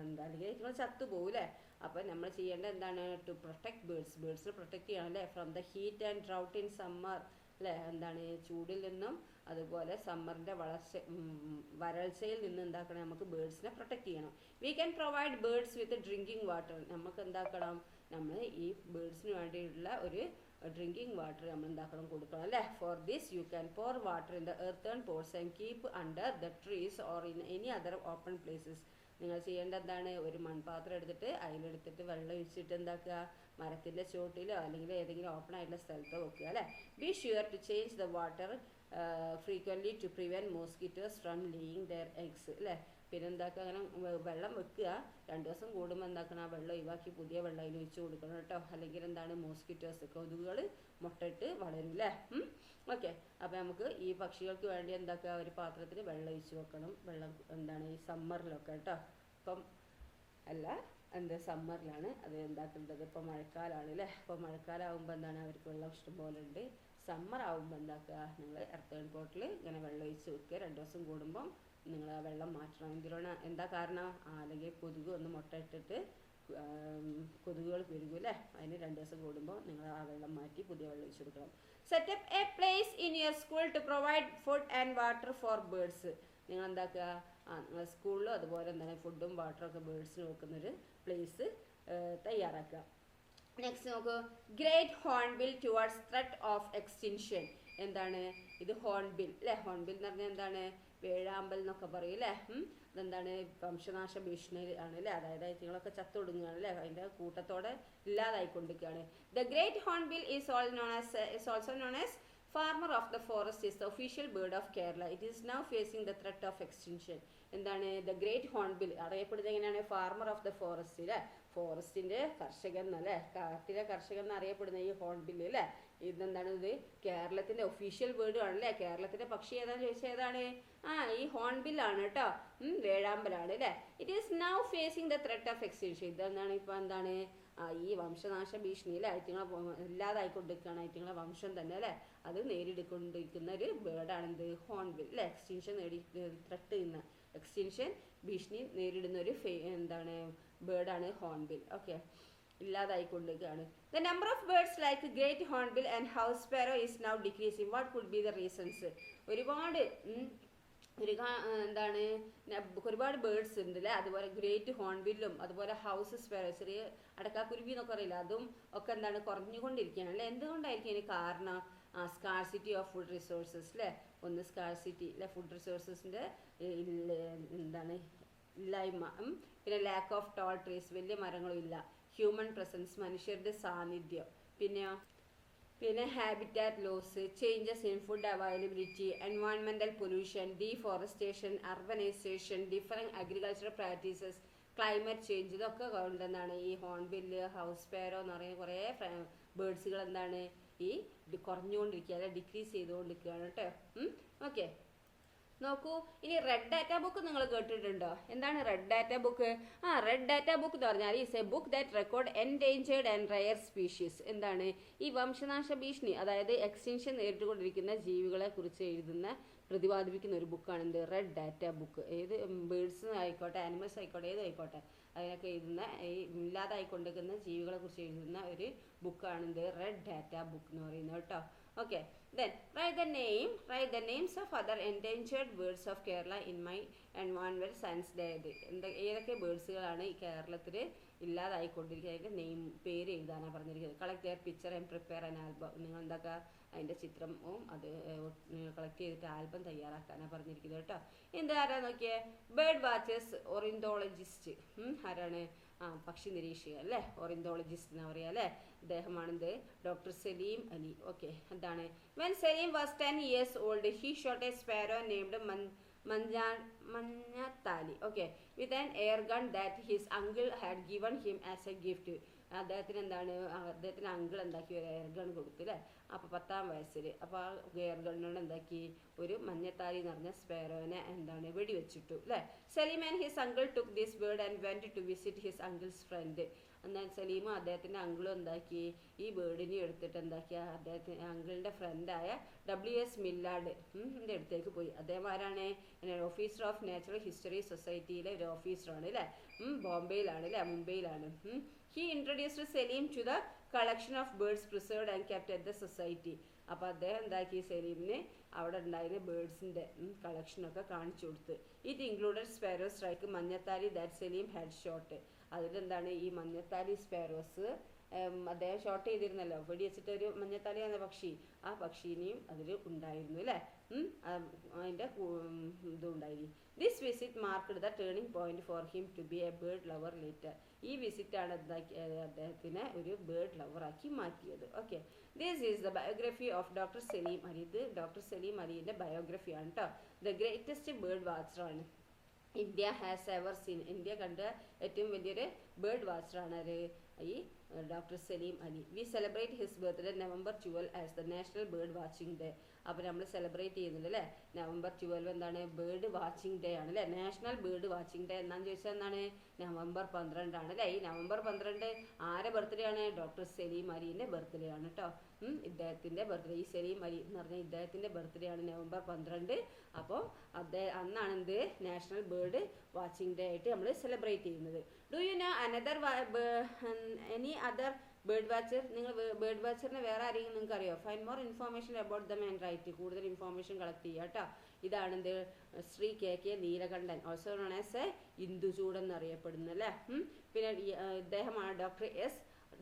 എന്താ അല്ലെങ്കിൽ നമ്മൾ ചത്തുപോകും അല്ലേ. അപ്പോൾ നമ്മൾ ചെയ്യേണ്ടത് എന്താണ്? ടു പ്രൊട്ടക്ട് ബേർഡ്സിനെ പ്രൊട്ടക്ട് ചെയ്യണം അല്ലേ, from the heat and drought in summer അല്ലേ. എന്താണ് ചൂടിൽ നിന്നും അതുപോലെ സമ്മറിൻ്റെ വരൾച്ചയിൽ നിന്നും എന്താക്കണം, നമുക്ക് ബേർഡ്സിനെ പ്രൊട്ടക്ട് ചെയ്യണം. We can provide birds with drinking water. നമുക്ക് എന്താക്കണം, നമ്മൾ ഈ ബേർഡ്സിന് വേണ്ടിയിട്ടുള്ള ഒരു ഡ്രിങ്കിങ് വാട്ടർ നമ്മൾ എന്താക്കണം കൊടുക്കണം അല്ലേ. For this you can pour water in the earthen pots and keep under the trees or in any other open places. നിങ്ങൾ ചെയ്യേണ്ട എന്താണ്, ഒരു മൺപാത്രം എടുത്തിട്ട് അതിലെടുത്തിട്ട് വെള്ളം ഒഴിച്ചിട്ട് എന്താക്കുക, മരത്തിൻ്റെ ചോട്ടിലോ അല്ലെങ്കിൽ ഏതെങ്കിലും ഓപ്പൺ ആയിട്ടുള്ള സ്ഥലത്തോ വെക്കുക അല്ലേ. Be sure to change the water frequently to prevent mosquitoes from laying their eggs അല്ലേ. പിന്നെ എന്താക്കുക, അങ്ങനെ വെള്ളം വെക്കുക, 2 ദിവസം കൂടുമ്പോൾ എന്താക്കണം, ആ വെള്ളം ഒഴിവാക്കി പുതിയ വെള്ളം അതിൽ ഒഴിച്ച് കൊടുക്കണം കേട്ടോ. അല്ലെങ്കിൽ എന്താണ്, മോസ്കിറ്റോസ് കൊതുകുകൾ മുട്ടയിട്ട് വളരും അല്ലേ. ഓക്കെ, അപ്പോൾ നമുക്ക് ഈ പക്ഷികൾക്ക് വേണ്ടി എന്താക്കുക, ഒരു പാത്രത്തിൽ വെള്ളം ഒഴിച്ച് വെക്കണം. വെള്ളം എന്താണ് ഈ സമ്മറിലൊക്കെ കേട്ടോ. ഇപ്പം അല്ല സമ്മറിലാണ് അത് എന്താക്കേണ്ടത്, ഇപ്പം മഴക്കാലമാണ് അല്ലേ. അപ്പോൾ മഴക്കാലമാകുമ്പോൾ എന്താണ്, അവർക്ക് വെള്ളം ഇഷ്ടംപോലെ ഉണ്ട്. സമ്മർ ആകുമ്പോൾ എന്താക്കുക, നിങ്ങൾ earthen പോട്ടിൽ ഇങ്ങനെ വെള്ളം ഒഴിച്ച് വെക്കുക. 2 ദിവസം കൂടുമ്പം നിങ്ങൾ ആ വെള്ളം മാറ്റണം. എന്തിനാണ്, എന്താ കാരണം, അല്ലെങ്കിൽ കൊതുക് ഒന്ന് മുട്ട ഇട്ടിട്ട് കൊതുകുകൾ പെരുകും അല്ലേ. അതിന് 2 ദിവസം കൂടുമ്പോൾ നിങ്ങൾ ആ വെള്ളം മാറ്റി പുതിയ വെള്ളം ഒഴിച്ച് കൊടുക്കണം. Set up a place in your school to provide food and water for birds. നിങ്ങൾ എന്താക്കുക, സ്കൂളിലും അതുപോലെ എന്താണ് ഫുഡും വാട്ടറും ഒക്കെ ബേർഡ്സിന് വെക്കുന്നൊരു പ്ലേസ് തയ്യാറാക്കുക. നെക്സ്റ്റ് നോക്കൂ, great hornbill towards threat of extinction. എന്താണ് ഇത്, ഹോൺബിൽ അല്ലേ. ഹോൺബിൽ എന്ന് പറഞ്ഞാൽ എന്താണ്, വേഴാമ്പൽ എന്നൊക്കെ പറയും അല്ലേ. അതെന്താണ്, വംശനാശ ഭീഷണി ആണ് അല്ലേ. അതായത് ഐറ്റങ്ങളൊക്കെ ചത്തൊടുങ്ങുകയാണ് അല്ലേ, അതിൻ്റെ കൂട്ടത്തോടെ ഇല്ലാതായിക്കൊണ്ടിരിക്കുകയാണ്. The great hornbill is also known as farmer of the forest is the official bird of Kerala. It is now facing the threat of extinction. എന്താണ്, ദ ഗ്രേറ്റ് ഹോൺബിൽ അറിയപ്പെടുന്നത് എങ്ങനെയാണ്, ഫാർമർ ഓഫ് ദ ഫോറസ്റ്റ് അല്ലേ. ഫോറസ്റ്റിൻ്റെ കർഷകൻ എന്നല്ലേ, കാട്ടിലെ കർഷകൻ എന്നറിയപ്പെടുന്ന ഈ ഹോൺബിൽ അല്ലേ. ഇതെന്താണ്, ഇത് കേരളത്തിൻ്റെ ഒഫീഷ്യൽ ബേർഡ് ആണല്ലേ. കേരളത്തിൻ്റെ പക്ഷി ഏതാണെന്ന് ചോദിച്ചാൽ ഏതാണ്, ഈ ഹോൺബില്ലാണ് കേട്ടോ. വേഴാമ്പലാണ് അല്ലേ. It is now phasing the threat of extinction. ഇതെന്താണ്, ഇപ്പോൾ എന്താണ്, ഈ വംശനാശ ഭീഷണിയിൽ ഐറ്റങ്ങളെ ഇല്ലാതായിക്കൊണ്ടിരിക്കുകയാണ്, ഐറ്റങ്ങളെ വംശം തന്നെ അല്ലേ. അത് നേരിടിക്കൊണ്ടിരിക്കുന്ന ഒരു ബേർഡാണെന്ത്, ഹോൺബിൽ അല്ലേ. എക്സ്റ്റൻഷൻ ഭീഷണി നേരിടുന്ന ഒരു എന്താണ് ബേർഡാണ് ഹോൺബിൽ. ഓക്കെ, ഇല്ലാതായിക്കൊണ്ടിരിക്കുകയാണ്. The number of birds like great hornbill and house sparrow is now decreasing. What could be the reasons. ഒരുപാട് എന്താണ് ഒരുപാട് ബേർഡ്സ് ഉണ്ട് അല്ലേ. അതുപോലെ ഗ്രേറ്റ് ഹോൺബില്ലും അതുപോലെ ഹൗസ് സ്പാരോ, ചെറിയ അടക്കാക്കുരുവി എന്നൊക്കെ അറിയില്ല, അതും ഒക്കെ എന്താണ് കുറഞ്ഞുകൊണ്ടിരിക്കുകയാണ് അല്ലേ. എന്തുകൊണ്ടായിരിക്കും ഇതിന് കാരണം, സ്കാർസിറ്റി ഓഫ് ഫുഡ് റിസോഴ്സസ് അല്ലേ. ഒന്ന് സ്കാർസിറ്റി അല്ലെ, ഫുഡ് റിസോഴ്സസിൻ്റെ എന്താണ് ഇല്ലായ്മ. പിന്നെ ലാക്ക് ഓഫ് ടോൾ ട്രീസ്, വലിയ മരങ്ങളും ഇല്ല. ഹ്യൂമൻ പ്രസൻസ്, മനുഷ്യരുടെ സാന്നിധ്യം. പിന്നെ habitat loss, changes in food availability, environmental pollution, deforestation, urbanisation, different agricultural practices, climate change. ഇതൊക്കെ കൊണ്ടെന്താണ് ഈ ഹോൺബില്ല്, ഹൗസ് സ്പാരോ എന്ന് പറയുന്ന കുറേ ബേർഡ്സുകൾ എന്താണ് ഈ കുറഞ്ഞുകൊണ്ടിരിക്കുക അല്ലെ, ഡിക്രീസ് ചെയ്തുകൊണ്ടിരിക്കുകയാണ് കേട്ടോ. ഓക്കെ, നോക്കൂ, ഇനി റെഡ് ഡാറ്റ ബുക്ക് നിങ്ങൾ കേട്ടിട്ടുണ്ടോ? എന്താണ് red data book? Red data book എന്ന് പറഞ്ഞാൽ is A book that record endangered and rare species. എന്താണ് ഈ വംശനാശ ഭീഷണി, അതായത് എക്സ്റ്റിൻഷൻ നേരിട്ടുകൊണ്ടിരിക്കുന്ന ജീവികളെ കുറിച്ച് പ്രതിപാദിപ്പിക്കുന്ന ഒരു ബുക്കാണ് എന്ത്, റെഡ് ഡാറ്റ ബുക്ക്. ഏത് ബേർഡ്സ് ആയിക്കോട്ടെ, ആനിമൽസ് ആയിക്കോട്ടെ, ഏതായിക്കോട്ടെ, അതിനൊക്കെ എഴുതുന്ന ഈ ഇല്ലാതായിക്കൊണ്ടിരിക്കുന്ന ജീവികളെ കുറിച്ച് എഴുതുന്ന ഒരു ബുക്കാണ് എന്ത്, റെഡ് ഡാറ്റ ബുക്ക് എന്ന് പറയുന്നത് കേട്ടോ. Okay, then write the names of other endangered birds of Kerala in my environmental science day. ഏതൊക്കെ ബേർഡ്സുകളാണ് ഈ കേരളത്തിൽ ഇല്ലാതായിക്കൊണ്ടിരിക്കുന്നത്, അതിൻ്റെ പേര് എഴുതാനാണ് പറഞ്ഞിരിക്കുന്നത്. Collect their picture and prepare an album. നിങ്ങൾ എന്താക്കുക, അതിൻ്റെ ചിത്രവും അത് കളക്ട് ചെയ്തിട്ട് ആൽബം തയ്യാറാക്കാനാണ് പറഞ്ഞിരിക്കുന്നത് കേട്ടോ. എന്താരാ നോക്കിയേ, ബേർഡ് വാച്ചേഴ്സ്, ഓറിന്തോളജിസ്റ്റ്. ആരാണ്, പക്ഷി നിരീക്ഷകൻ അല്ലേ, ഓറിന്തോളജിസ്റ്റ് എന്ന് പറയുക അല്ലേ. അദ്ദേഹമാണെന്ത്, ഡോക്ടർ സലീം അലി. ഓക്കെ, എന്താണ്, when Salim was 10 years old he shot a sparrow named Manjatali, okay, with an air gun that his uncle had given him as a gift. അദ്ദേഹത്തിന് എന്താണ്, അദ്ദേഹത്തിന് അങ്കിൾ എന്താക്കി ഒരു എയർ ഗൺ കൊടുത്തു അല്ലേ. അപ്പോൾ 10-ാം വയസ്സിൽ അപ്പോൾ ആ എയർ ഗണ്ണോട് എന്താക്കി ഒരു മഞ്ഞത്താലി എന്ന് പറഞ്ഞ സ്പാരോനെ എന്താണ് വെടിവെച്ചിട്ടു അല്ലേ. Salim and his uncle took this bird and went to visit his uncle's friend. എന്നാൽ സലീമും അദ്ദേഹത്തിൻ്റെ അങ്കിളും എന്താക്കി ഈ ബേർഡിനെ എടുത്തിട്ട് എന്താക്കിയ അദ്ദേഹത്തിൻ്റെ അങ്കിളിൻ്റെ ഫ്രണ്ടായ W.S. മില്ലാർഡ് അടുത്തേക്ക് പോയി. അദ്ദേഹം ആരാണ്, ഓഫീസർ ഓഫ് നാച്ചുറൽ ഹിസ്റ്ററി സൊസൈറ്റിയിലെ ഒരു ഓഫീസറാണ് അല്ലേ. ബോംബെയിലാണ് അല്ലേ, മുംബൈയിലാണ്. He introduced Salim to the collection of birds preserved and kept at the society. അപ്പോൾ അദ്ദേഹം എന്താക്കി, സലീമിന് അവിടെ ഉണ്ടായിരുന്ന ബേർഡ്സിൻ്റെ കളക്ഷനൊക്കെ കാണിച്ചു കൊടുത്ത്. ഇറ്റ് ഇൻക്ലൂഡഡ് സ്പാരോസ് ലൈക്ക് മഞ്ഞത്താലി ദാറ്റ് സലീം ഹാഡ് ഷോട്ട്. അതിലെന്താണ് ഈ മഞ്ഞത്താലി സ്പാരോസ് അദ്ദേഹം ഷോട്ട് ചെയ്തിരുന്നല്ലോ, വെടിവെച്ചിട്ട് ഒരു മഞ്ഞത്തലി എന്ന പക്ഷി, ആ പക്ഷീനെയും അതിൽ ഉണ്ടായിരുന്നു അല്ലേ. അതിൻ്റെ ഇതുണ്ടായി. This visit marked the turning point for him to be a bird lover later. ഈ വിസിറ്റാണ് അദ്ദേഹത്തിനെ ഒരു ബേർഡ് ലവറാക്കി മാറ്റിയത്. ഓക്കെ, this is the biography of doctor Salim Ali. ഇത് ഡോക്ടർ സലീം അലിൻ്റെ ബയോഗ്രഫിയാണ് കേട്ടോ. ദ ഗ്രേറ്റസ്റ്റ് ബേർഡ് വാച്ചറാണ് India has ever seen. India കണ്ട ഏറ്റവും വലിയൊരു ബേർഡ് വാച്ചറാണ് ഈ doctor Salim Ali. We celebrate his birthday November 12 as the national bird watching day. അപ്പോൾ നമ്മൾ സെലിബ്രേറ്റ് ചെയ്യുന്നുണ്ട് അല്ലേ. November 12 എന്താണ്, ബേർഡ് വാച്ചിങ് ഡേ ആണ് അല്ലേ. നാഷണൽ ബേർഡ് വാച്ചിങ് ഡേ എന്നാന്ന് ചോദിച്ചാൽ എന്താണ്, November 12 ആണ് അല്ലേ. ഈ November 12 ആരെ ബർത്ത്ഡേ ആണ്, ഡോക്ടർ സലീം അലീൻ്റെ ബർത്ത്ഡേ ആണ് കേട്ടോ. ഇദ്ദേഹത്തിൻ്റെ ബർത്ത്ഡേ, ഈ സലീം അലി എന്ന് പറഞ്ഞാൽ ഇദ്ദേഹത്തിൻ്റെ ബർത്ത്ഡേ ആണ് November 12. അപ്പോൾ അന്നാണ് എന്ത്, നാഷണൽ ബേർഡ് വാച്ചിങ് ഡേ ആയിട്ട് നമ്മൾ സെലിബ്രേറ്റ് ചെയ്യുന്നത്. Do you know any other bird watcher? നിങ്ങൾ ബേർഡ് വാച്ചറിനെ വേറെ ആരെങ്കിലും നിങ്ങൾക്ക് അറിയോ? Find more information about them and write. കൂടുതൽ ഇൻഫോർമേഷൻ കളക്ട് ചെയ്യുക കേട്ടോ. ഇതാണ് എന്ത്, Shri K Neelakantan, also known as a Induchoodan എന്നറിയപ്പെടുന്നത് അല്ലേ. പിന്നെ ഇദ്ദേഹമാണ്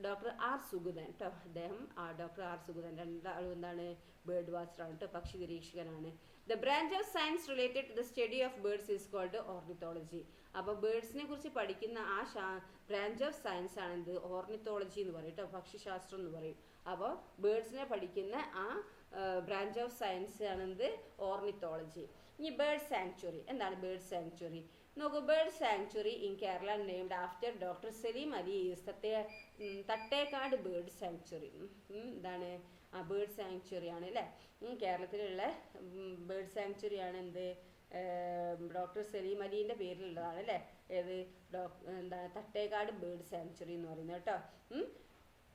ഡോക്ടർ ആർ സുഗതൻ കേട്ടോ. അദ്ദേഹം ഡോക്ടർ ആർ സുഗതൻ, രണ്ടാളും എന്താണ്, ബേർഡ് വാച്ചറാണ് കേട്ടോ, പക്ഷി നിരീക്ഷകനാണ്. The branch of science related to the study of birds is called ornithology. അപ്പോൾ ബേർഡ്സിനെ കുറിച്ച് പഠിക്കുന്ന ആ ബ്രാഞ്ച് ഓഫ് സയൻസ് ആണ് എന്ത്, ഓർണിത്തോളജി എന്ന് പറയും കേട്ടോ, പക്ഷിശാസ്ത്രം എന്ന് പറയും. അപ്പോൾ ബേർഡ്സിനെ പഠിക്കുന്ന ആ ബ്രാഞ്ച് ഓഫ് സയൻസ് ആണ് എന്ത്, ഓർണിത്തോളജി. ഇനി ബേർഡ് സാങ്ച്വറി. എന്താണ് ബേർഡ് സാങ്ച്വറി നോക്കൂ. Bird sanctuary in Kerala named after doctor Salim Ali is Thattekkad bird sanctuary. എന്താണ്, ബേർഡ് സാങ്ച്വറി ആണ് അല്ലേ. കേരളത്തിലുള്ള ബേർഡ് സാങ്ച്വറി ആണ് എന്ത്, ഡോക്ടർ സലീം അലീൻ്റെ പേരിലുള്ളതാണ് അല്ലേ. ഏത് എന്താണ്, തട്ടേക്കാട് ബേർഡ് സാങ്ച്വറി എന്ന് പറയുന്നത് കേട്ടോ.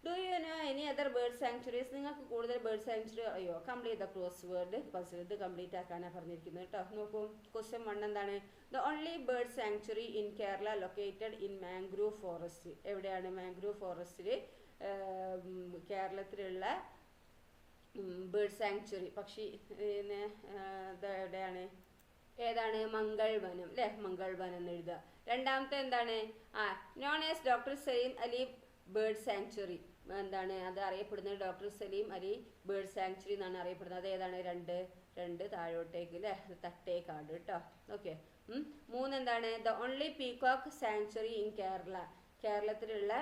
Do you know any other bird sanctuaries? നിങ്ങൾക്ക് കൂടുതൽ ബേർഡ് സാങ്ച്വറി അറിയോ? Complete the cross word puzzle. ഇത് കംപ്ലീറ്റ് ആക്കാനാണ് പറഞ്ഞിരിക്കുന്നത് കേട്ടോ. നോക്കൂ, ക്വസ്റ്റ്യൻ 1 എന്താണ്, the only bird sanctuary in Kerala located in mangrove forest. എവിടെയാണ് മാംഗ്രൂവ് ഫോറസ്റ്റിൽ കേരളത്തിലുള്ള ബേർഡ് സാങ്ച്വറി പക്ഷി എവിടെയാണ്, ഏതാണ്, മംഗൾവനം അല്ലേ. മംഗൾവനം എന്ന് എഴുതുക. രണ്ടാമത്തെ എന്താണ്, known as doctor Salim Ali bird sanctuary. എന്താണ് അത് അറിയപ്പെടുന്നത്, doctor Salim Ali bird sanctuary എന്നാണ് അറിയപ്പെടുന്നത്. അത് ഏതാണ്, രണ്ട് താഴോട്ടേക്ക് അല്ലേ, തട്ടേക്കാട് കേട്ടോ. ഓക്കെ. 3 എന്താണ്, the only peacock sanctuary in Kerala. കേരളത്തിലുള്ള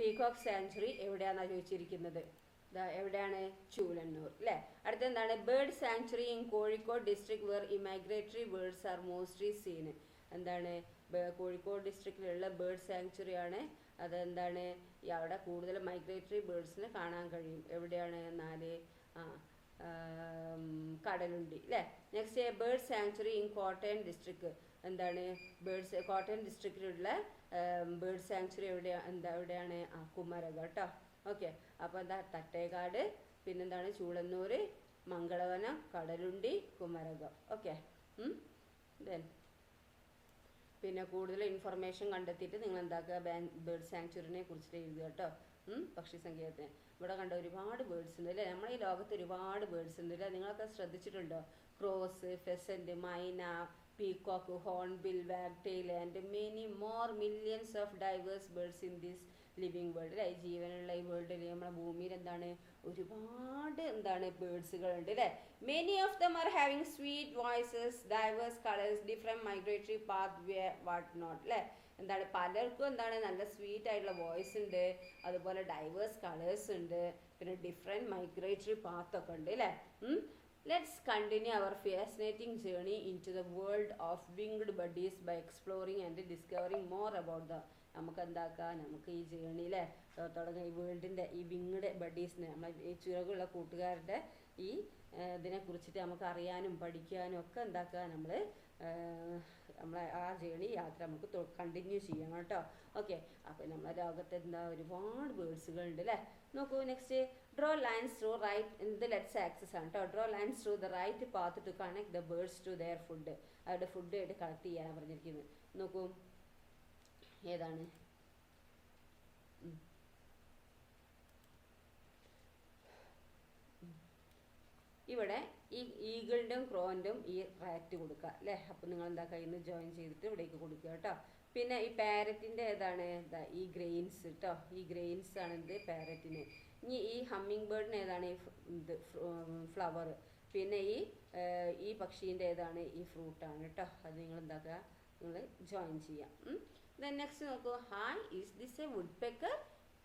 പീകോക്ക് സാങ്ച്വറി എവിടെയാണെന്നാണ് ചോദിച്ചിരിക്കുന്നത്. എവിടെയാണ്, ചൂലന്നൂർ അല്ലേ. അടുത്തെന്താണ്, bird sanctuary in Kozhikode district where immigratory birds are mostly seen. എന്താണ്, കോഴിക്കോട് ഡിസ്ട്രിക്റ്റിലുള്ള ബേർഡ് സാങ്ച്വറി ആണ്. അതെന്താണ്, അവിടെ കൂടുതൽ മൈഗ്രേറ്ററി ബേർഡ്സിനെ കാണാൻ കഴിയും. എവിടെയാണ്, 4 കടലുണ്ടി അല്ലേ. Next, bird sanctuary in Kottayam district. എന്താണ്, കോട്ടയം ഡിസ്ട്രിക്റ്റിലുള്ള ബേർഡ് സാങ്ച്വറി എവിടെയാണ്, കുമരകം കേട്ടോ. ഓക്കെ. അപ്പോൾ എന്താ, തട്ടേക്കാട്, പിന്നെന്താണ്, ചൂളന്നൂർ, മംഗളവനം, കടലുണ്ടി, കുമരകം. ഓക്കെ. ദെൻ പിന്നെ കൂടുതൽ ഇൻഫർമേഷൻ കണ്ടെത്തിയിട്ട് നിങ്ങൾ എന്താക്കുക, ബേർഡ് സാങ്ച്വറിനെ കുറിച്ചിട്ട് എഴുതുക കേട്ടോ. പക്ഷി സങ്കേതത്തിന് ഇവിടെ കണ്ട ഒരുപാട് ബേർഡ്സ് ഉണ്ട് അല്ലേ. നമ്മുടെ ഈ ലോകത്ത് ഒരുപാട് ബേർഡ്സ് ഉണ്ട് അല്ലേ. നിങ്ങളൊക്കെ ശ്രദ്ധിച്ചിട്ടുണ്ടോ? Crows, pheasant, myna, peacock, hornbill, wagtail and many more millions of diverse birds in this living world അല്ലേ. ജീവനുള്ള ഈ വേൾഡിൽ, നമ്മുടെ ഭൂമിയിൽ എന്താണ്, ഒരുപാട് എന്താണ് ബേർഡ്സുകളുണ്ട് അല്ലേ. Many of them are having sweet voices, diverse colours, different migratory path way what not അല്ലേ. എന്താണ്, പലർക്കും എന്താണ് നല്ല സ്വീറ്റ് ആയിട്ടുള്ള വോയിസ് ഉണ്ട്, അതുപോലെ ഡൈവേഴ്സ് കളേഴ്സ് ഉണ്ട്, പിന്നെ ഡിഫറെൻറ്റ് മൈഗ്രേറ്ററി പാത്തൊക്കെ ഉണ്ട് അല്ലേ. Let's continue our fascinating journey into the world of winged buddies by exploring and discovering more about the. നമുക്ക് എന്താക്കാം, നമുക്ക് ഈ ജേണിയിലെ തുടങ്ങുക, ഈ വേൾഡിൻ്റെ ഈ വിങ്ഡ് ബഡീസിനെ, നമ്മളെ ഈ ചിറകുള്ള കൂട്ടുകാരുടെ ഈ ഇതിനെക്കുറിച്ചിട്ട് നമുക്ക് അറിയാനും പഠിക്കാനും ഒക്കെ എന്താക്കുക, നമ്മളെ ആ ജേണി യാത്ര നമുക്ക് കണ്ടിന്യൂ ചെയ്യണം കേട്ടോ. ഓക്കെ. അപ്പോൾ നമ്മളെ ലോകത്ത് എന്താ ഒരുപാട് ബേർഡ്സുകളുണ്ട് അല്ലേ. നോക്കൂ, next, draw lines through right in the let's access ആണ് കേട്ടോ. Draw lines through the right path to connect the birds to their food. അവരുടെ ഫുഡ് ആയിട്ട് കണക്ട് ചെയ്യാനാണ് പറഞ്ഞിരിക്കുന്നത്. നോക്കൂ, ഏതാണ്, ഇവിടെ ഈ ഈഗിളിൻ്റെയും ക്രോൻ്റെയും ഈ റാറ്റ് കൊടുക്കുക അല്ലേ. അപ്പോൾ നിങ്ങൾ എന്താ കയ്യിൽ നിന്ന് ജോയിൻ ചെയ്തിട്ട് ഇവിടേക്ക് കൊടുക്കുക കേട്ടോ. പിന്നെ ഈ പാരറ്റിൻ്റെ ഏതാണ് ഈ ഗ്രെയിൻസ് കേട്ടോ. ഈ ഗ്രെയിൻസ് ആണ് ഇത് പാരറ്റിന്. ഇനി ഈ ഹമ്മിങ് ബേർഡിന് ഏതാണ് ഇത് ഫ്ലവർ. പിന്നെ ഈ പക്ഷീൻ്റെ ഏതാണ് ഈ ഫ്രൂട്ടാണ് കേട്ടോ. അത് നിങ്ങൾ എന്താക്കുക, നിങ്ങൾ ജോയിൻ ചെയ്യാം. ദെൻ നെക്സ്റ്റ് നോക്കൂ. Hi, is this a woodpecker?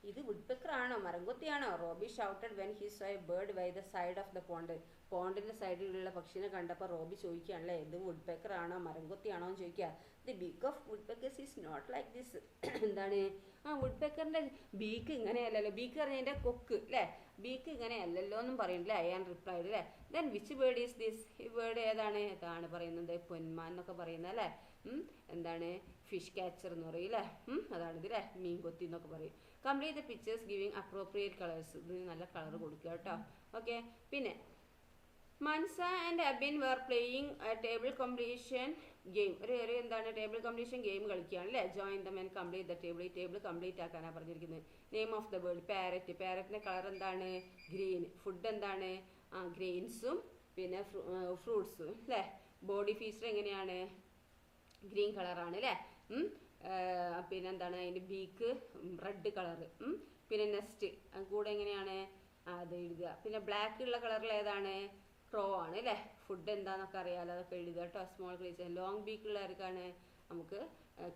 ഇത് വുഡ് പെക്കർ ആണോ, മരംകൊത്തിയാണോ? Robby shouted when he saw a bird by the side of the pond. പോണ്ടിൻ്റെ സൈഡിലുള്ള പക്ഷിനെ കണ്ടപ്പോൾ റോബി ചോദിക്കുകയാണല്ലേ, ഇത് വുഡ് പെക്കർ ആണോ മരംകൊത്തിയാണോ എന്ന് ചോദിക്കുക. The beak of woodpeckers is not like this. എന്താണ് വുഡ് പെക്കറിൻ്റെ ബീക്ക് ഇങ്ങനെയല്ലല്ലോ. ബീക്ക് പറഞ്ഞതിൻ്റെ കൊക്ക് അല്ലേ. ബീക്ക് ഇങ്ങനെയല്ലല്ലോ എന്നും പറയുന്നില്ലേ. അയാൻ റിപ്ലൈഡ് അല്ലേ. Then which bird is this? ഈ ബേർഡ് ഏതാണ്? ഇതാണ് പറയുന്നത് പൊന്മാൻ എന്നൊക്കെ പറയുന്നത് അല്ലേ. എന്താണ് ഫിഷ് ക്യാച്ചർ എന്ന് പറയും അല്ലേ. അതാണിത് അല്ലേ. മീൻ കൊത്തി എന്നൊക്കെ പറയും. Complete the pictures giving appropriate colours. ഇത് നല്ല കളർ കൊടുക്കുക കേട്ടോ. ഓക്കെ. പിന്നെ Mansa and Abin were playing table competition game. ഒരു എന്താണ് ടേബിൾ കോമ്പറ്റീഷൻ ഗെയിം കളിക്കുകയാണ് അല്ലേ. Join them and complete the table. ഈ ടേബിൾ കംപ്ലീറ്റ് ആക്കാനാണ് പറഞ്ഞിരിക്കുന്നത്. Name of the bird parrot. പാരറ്റിൻ്റെ കളർ എന്താണ്? ഗ്രീൻ. ഫുഡ് എന്താണ്? ഗ്രെയിൻസും പിന്നെ ഫ്രൂട്ട്സും അല്ലേ. ബോഡി ഫീച്ചർ എങ്ങനെയാണ്? ഗ്രീൻ കളറാണ് അല്ലേ. പിന്നെന്താണ് അതിൻ്റെ ബീക്ക് റെഡ് കളറ്. പിന്നെ നെസ്റ്റ് കൂടെ എങ്ങനെയാണ് അത് എഴുതുക. പിന്നെ ബ്ലാക്ക് ഉള്ള കളറിൽ ഏതാണ്? ക്രോ ആണ് അല്ലേ. ഫുഡ് എന്താണെന്നൊക്കെ അറിയാമല്ലോ, അതൊക്കെ എഴുതുക കേട്ടോ. Small crease. ലോങ് ബീക്ക് ഉള്ളവർക്കാണ് നമുക്ക്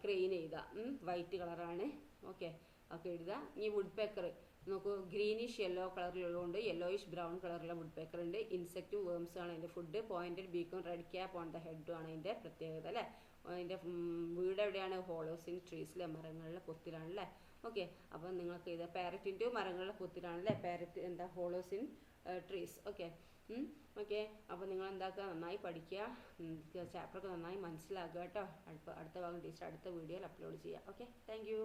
ക്രെയിൻ എഴുതുക. വൈറ്റ് കളറാണ്. ഓക്കെ, ഒക്കെ എഴുതുക. ഈ വുഡ് പേക്കർ നോക്കൂ, ഗ്രീനിഷ് യെല്ലോ കളറിലുള്ളതുകൊണ്ട് യെല്ലോയിഷ് ബ്രൗൺ കളറുള്ള വുഡ് പേക്കർ ഉണ്ട്. ഇൻസെക്റ്റും വേംസും ആണ് അതിൻ്റെ ഫുഡ്. പോയിന്റഡ് ബീക്കും റെഡ് ക്യാപ്പ് ഓൺ ദ ഹെഡും ആണ് അതിൻ്റെ പ്രത്യേകത അല്ലേ. അതിൻ്റെ വീട് എവിടെയാണ്? ഹോളോസ് ഇൻ ട്രീസിലെ മരങ്ങളിലെ പൊത്തിലാണല്ലേ. ഓക്കെ, അപ്പോൾ നിങ്ങൾക്ക് ഇത് പാരറ്റിൻ്റെ മരങ്ങളിലെ പൊത്തിലാണല്ലേ. പാരറ്റ് എന്താ ഹോളോസ് ഇൻ ട്രീസ്. ഓക്കെ. ഓക്കെ, അപ്പോൾ നിങ്ങൾ എന്താക്കുക, നന്നായി പഠിക്കുക, ചാപ്റ്ററൊക്കെ നന്നായി മനസ്സിലാക്കുക കേട്ടോ. അടുത്ത ഭാഗം ടീച്ചർ അടുത്ത വീഡിയോയിൽ അപ്ലോഡ് ചെയ്യാം. Okay, thank you.